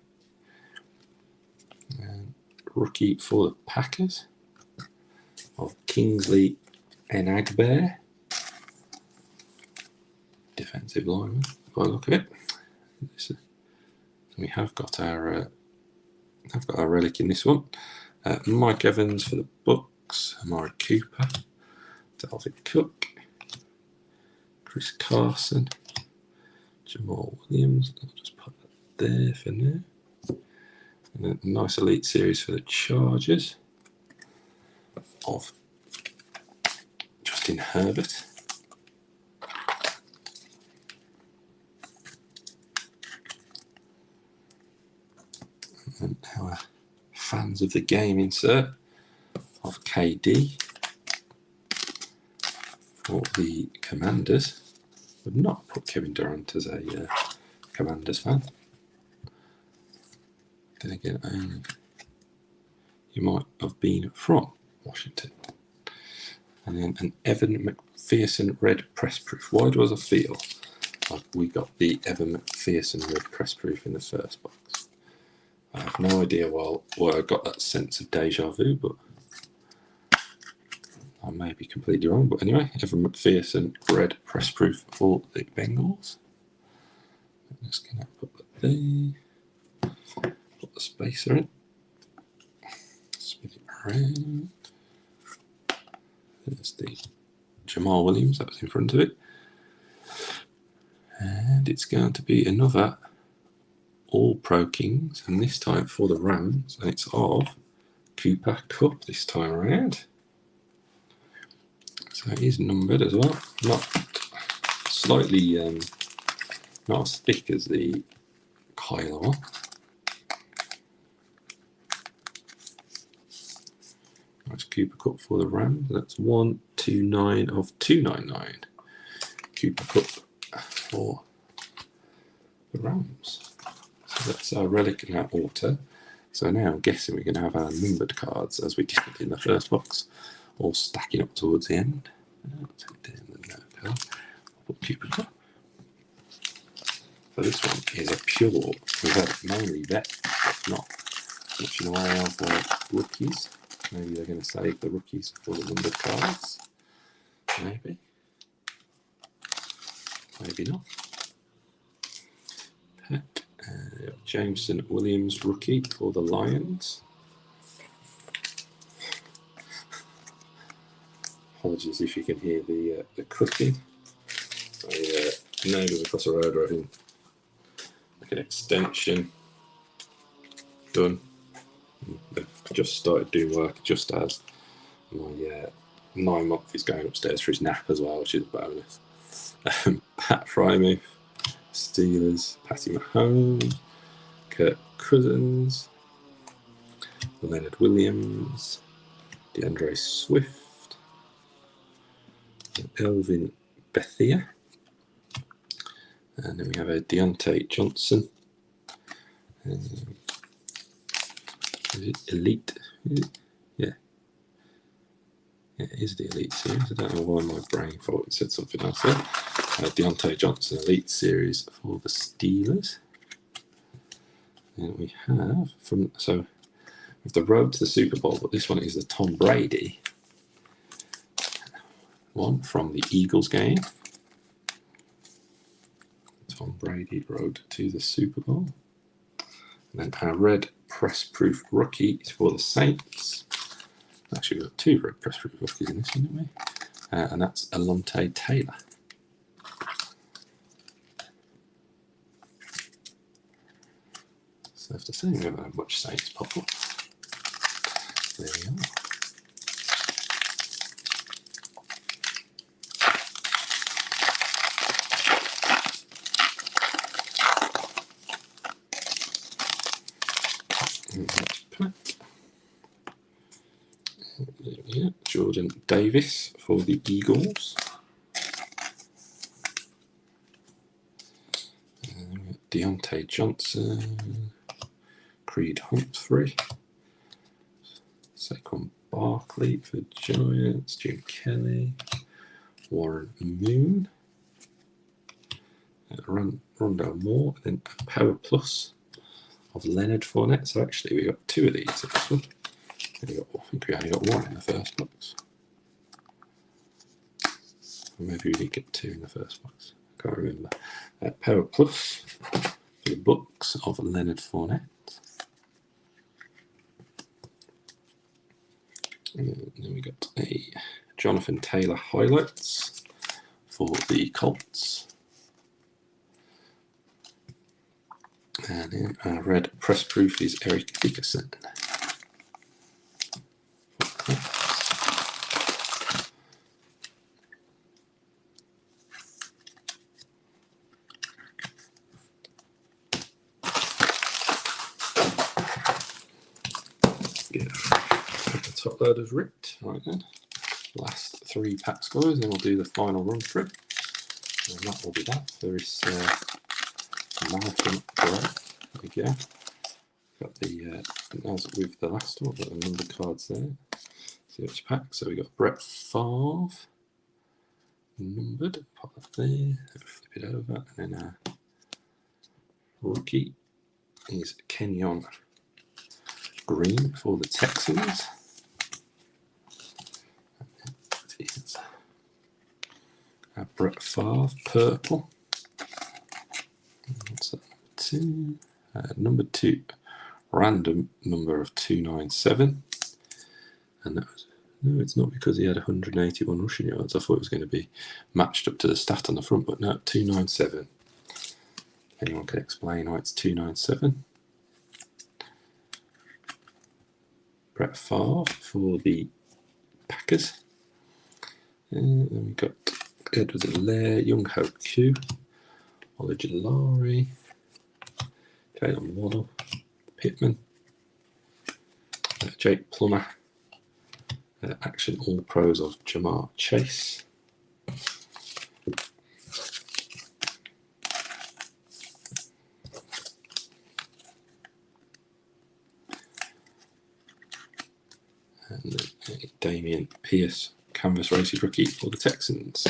And rookie for the Packers of Kingsley Enagbe, defensive lineman, by the look of it. We have got our relic in this one. Mike Evans for the Bucks, Amari Cooper, Dalvin Cook, Chris Carson, Jamal Williams. I'll just put that there for now. And a nice elite series for the Chargers of Justin Herbert. And our fans of the game insert of KD for the Commanders. Would not put Kevin Durant as a Commanders fan. Then again, you might have been from Washington. And then an Evan McPherson red press proof. Why do I feel like we got the Evan McPherson red press proof in the first box? I have no idea why I got that sense of deja vu, but I may be completely wrong. But anyway, Evan McPherson red press proof for the Bengals. I'm just going to put that there. Put the spacer in. Spin it around. There's the Jamal Williams that was in front of it. And it's going to be another All-Pro Kings, and this time for the Rams, and it's of Cooper Kupp this time around. So it is numbered as well. Not slightly, not as thick as the Kyler one. That's Cooper Kupp for the Rams. That's 129 of 299. Cooper Kupp for the Rams. So that's our relic and our auto. So now I'm guessing we're going to have our numbered cards as we did in the first box, all stacking up towards the end. I'll take down the no card. I'll put Cooper Kupp. So this one is a pure. We've had mainly vet, but not much in the way of rookies. Maybe they're going to save the rookies for the numbered cards. Maybe. Maybe not. Pack. Jameson Williams rookie for the Lions. Apologies if you can hear the cooking. Neighbours across the road are having like an extension done. They've just started doing work just as my 9-month is going upstairs for his nap as well, which is a bonus. Pat Frymouth, Steelers, Patty Mahomes, Kirk Cousins, Leonard Williams, DeAndre Swift, Elvin Bethia, and then we have a Deontay Johnson. Is it Elite? Is it? Yeah. Yeah, it is the Elite Series. I don't know why my brain thought it said something else there. Deontay Johnson Elite Series for the Steelers. And we have with the road to the Super Bowl, but this one is the Tom Brady one from the Eagles game. Tom Brady road to the Super Bowl. And then our red press proof rookie is for the Saints. Actually, we've got 2 red press proof rookies in this one, haven't we? And that's Alontae Taylor. So I have to say, we haven't had much Saints pop up. There we are. Yeah, Jordan Davis for the Eagles. Deontay Johnson, Creed Humphrey, Saquon Barkley for Giants, Jim Kelly, Warren Moon, Rondell Moore, and then a Power Plus of Leonard Fournette. So actually we got 2 of these in this one. I think we only got 1 in the first box. Or maybe we did get 2 in the first box. Can't remember. Power Plus for the Bucks of Leonard Fournette. And then we got a Jonathan Taylor highlights for the Colts. And then red press proof is Eric Dickerson. Yeah, the top loader's ripped. Right then, last 3 packs, guys, and then we'll do the final run through. And that will be that for this marathon grey. There we go. Got the as with the last one, got the number cards there. See which pack. So we got Brett Favre numbered. Pop that there. Flip it over, and then rookie is Kenyon Green for the Texans. Brett Favre purple. What's that? 2. Number 2. Random number of 297. And that was, no, it's not because he had 181 rushing yards. I thought it was going to be matched up to the stat on the front, but no, 297. Anyone can explain why it's 297? Brett Favre for the Packers. And then we've got Edward Helaire, Young Ho Q, Ojulari, Jalen Waddle, Pittman, Jake Plummer, Action All Pros of Jamar Chase. And Damian Pierce, Canvas Racing rookie for the Texans.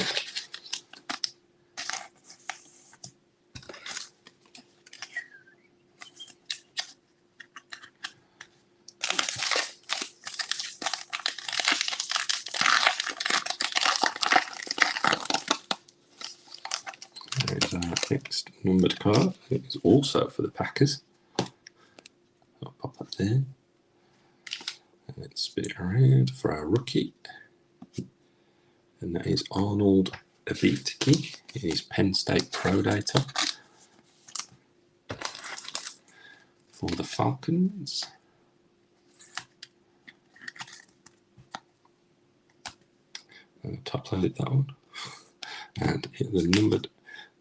There's our next numbered card. It's also for the Packers. I'll pop that there. And let's spin it around for our rookie. And that is Arnold Abitiki in his Penn State Pro Data for the Falcons. Top loaded that one. And hit the numbered,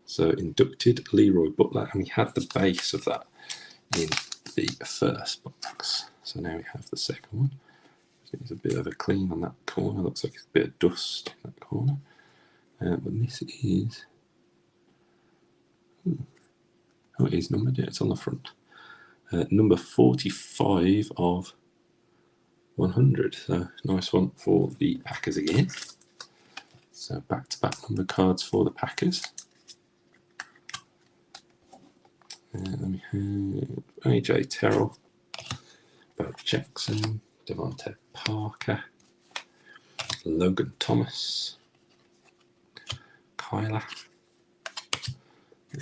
so inducted Leroy Butler, and we had the base of that in the first box. So now we have the second one. There's a bit of a clean on that corner. Looks like it's a bit of dust in that corner. But this is... Oh, it is numbered. Yeah, it's on the front. Number 45 of 100. So nice one for the Packers again. So back-to-back number cards for the Packers. And we have AJ Terrell, Bo Jackson, Devontae Parker, Logan Thomas, Kyler,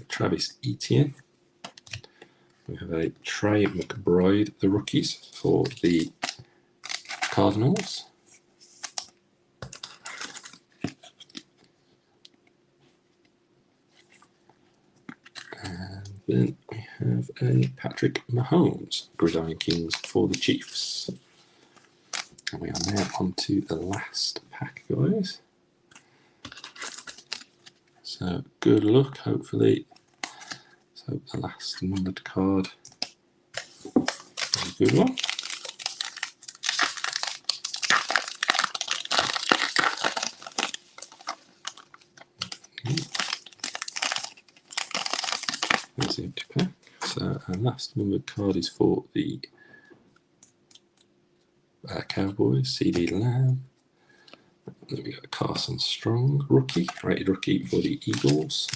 Travis Etienne. We have a Trey McBride, the rookies for the Cardinals. And then we have a Patrick Mahomes, Gridiron Kings for the Chiefs. And we are now on to the last pack, guys. So good luck, hopefully. So the last numbered card Good one. That's the empty pack. So our last numbered card is for the Cowboys, CD Lamb. Then we got Carson Strong, rookie, rated rookie for the Eagles.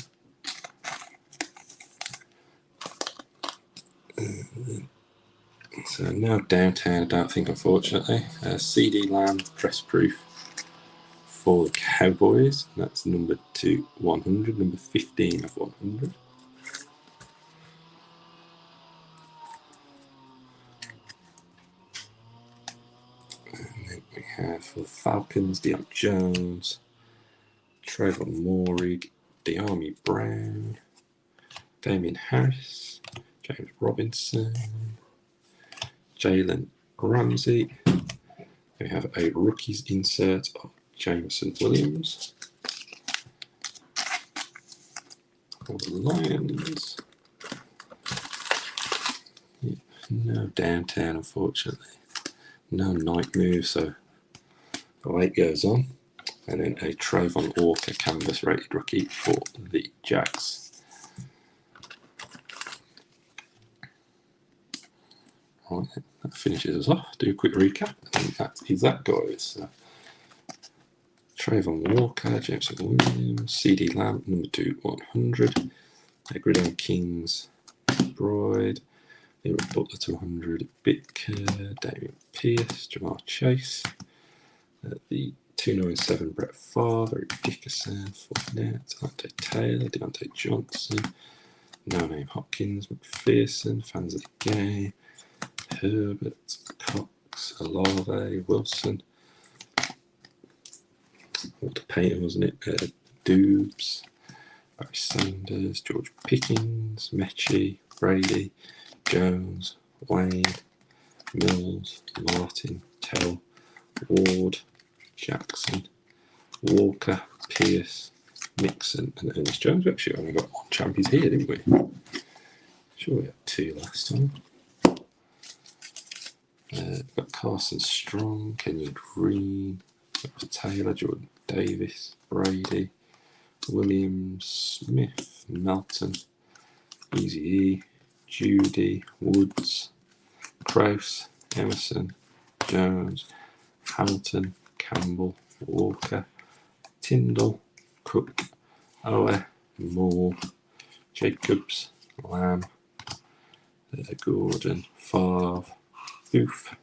So no downtown, I don't think, unfortunately. CD Lamb, press proof for the Cowboys. That's number 2/100, number 15 of 100. And then we have for the Falcons, Deion Jones, Trayvon Morrig, De'Ami Brown, Damian Harris, James Robinson, Jalen Ramsey. We have a rookies insert of Jameson Williams. For the Lions. Yeah, no downtown, unfortunately. No night move, so the wait goes on. And then a Trayvon Walker canvas rated rookie for the Jags. Right, that finishes us off. Do a quick recap. And that is that, guys. So, Trayvon Walker, Jameson Williams, CD Lamb, number 2/100. Gridiron Kings, Bride, Leroy Butler 200, Bitker, Damian Pierce, Jamar Chase, the 297 Brett Favre, Eric Dickerson, Fournette, Deontay Taylor, Deontay Johnson, No Name Hopkins, McPherson, fans of the game, Herbert, Cox, Olave, Wilson, Walter Payton, wasn't it? Dubes, Barry Sanders, George Pickens, Mechie, Brady, Jones, Wade, Mills, Martin, Tell, Ward, Jackson, Walker, Pierce, Mixon, and Ernest Jones. We actually only got one champions here, didn't we? Sure, we had two last time. Got Carson Strong, Kenyon Green, Taylor, Jordan Davis, Brady, Williams, Smith, Melton, Easy E, Judy, Woods, Krause, Emerson, Jones, Hamilton, Campbell, Walker, Tyndall, Cook, Owe, Moore, Jacobs, Lamb, Gordon, Favre, Booth,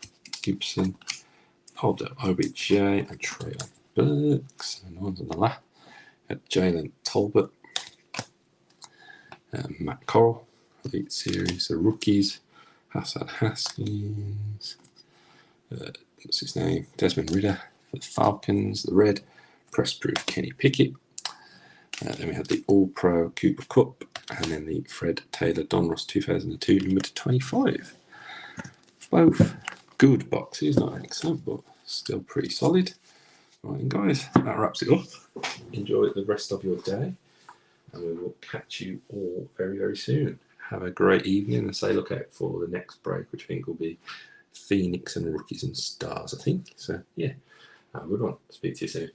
Gibson, Aldo OBJ, and Traylon Burks. And one's on the left. Jalen Tolbert, Matt Corral, Elite Series, the rookies, Hassan Haskins, what's his name? Desmond Ridder for the Falcons, the red, press proof Kenny Pickett. Then we had the All Pro Cooper Cup, and then the Fred Taylor Donruss 2002, number 25. Both good boxes, not excellent, but still pretty solid. Right, and guys, that wraps it up. Enjoy the rest of your day, and we will catch you all very, very soon. Have a great evening, and say look out for the next break, which I think will be Phoenix and Rookies and Stars, I think. So, yeah, have a good one. Speak to you soon.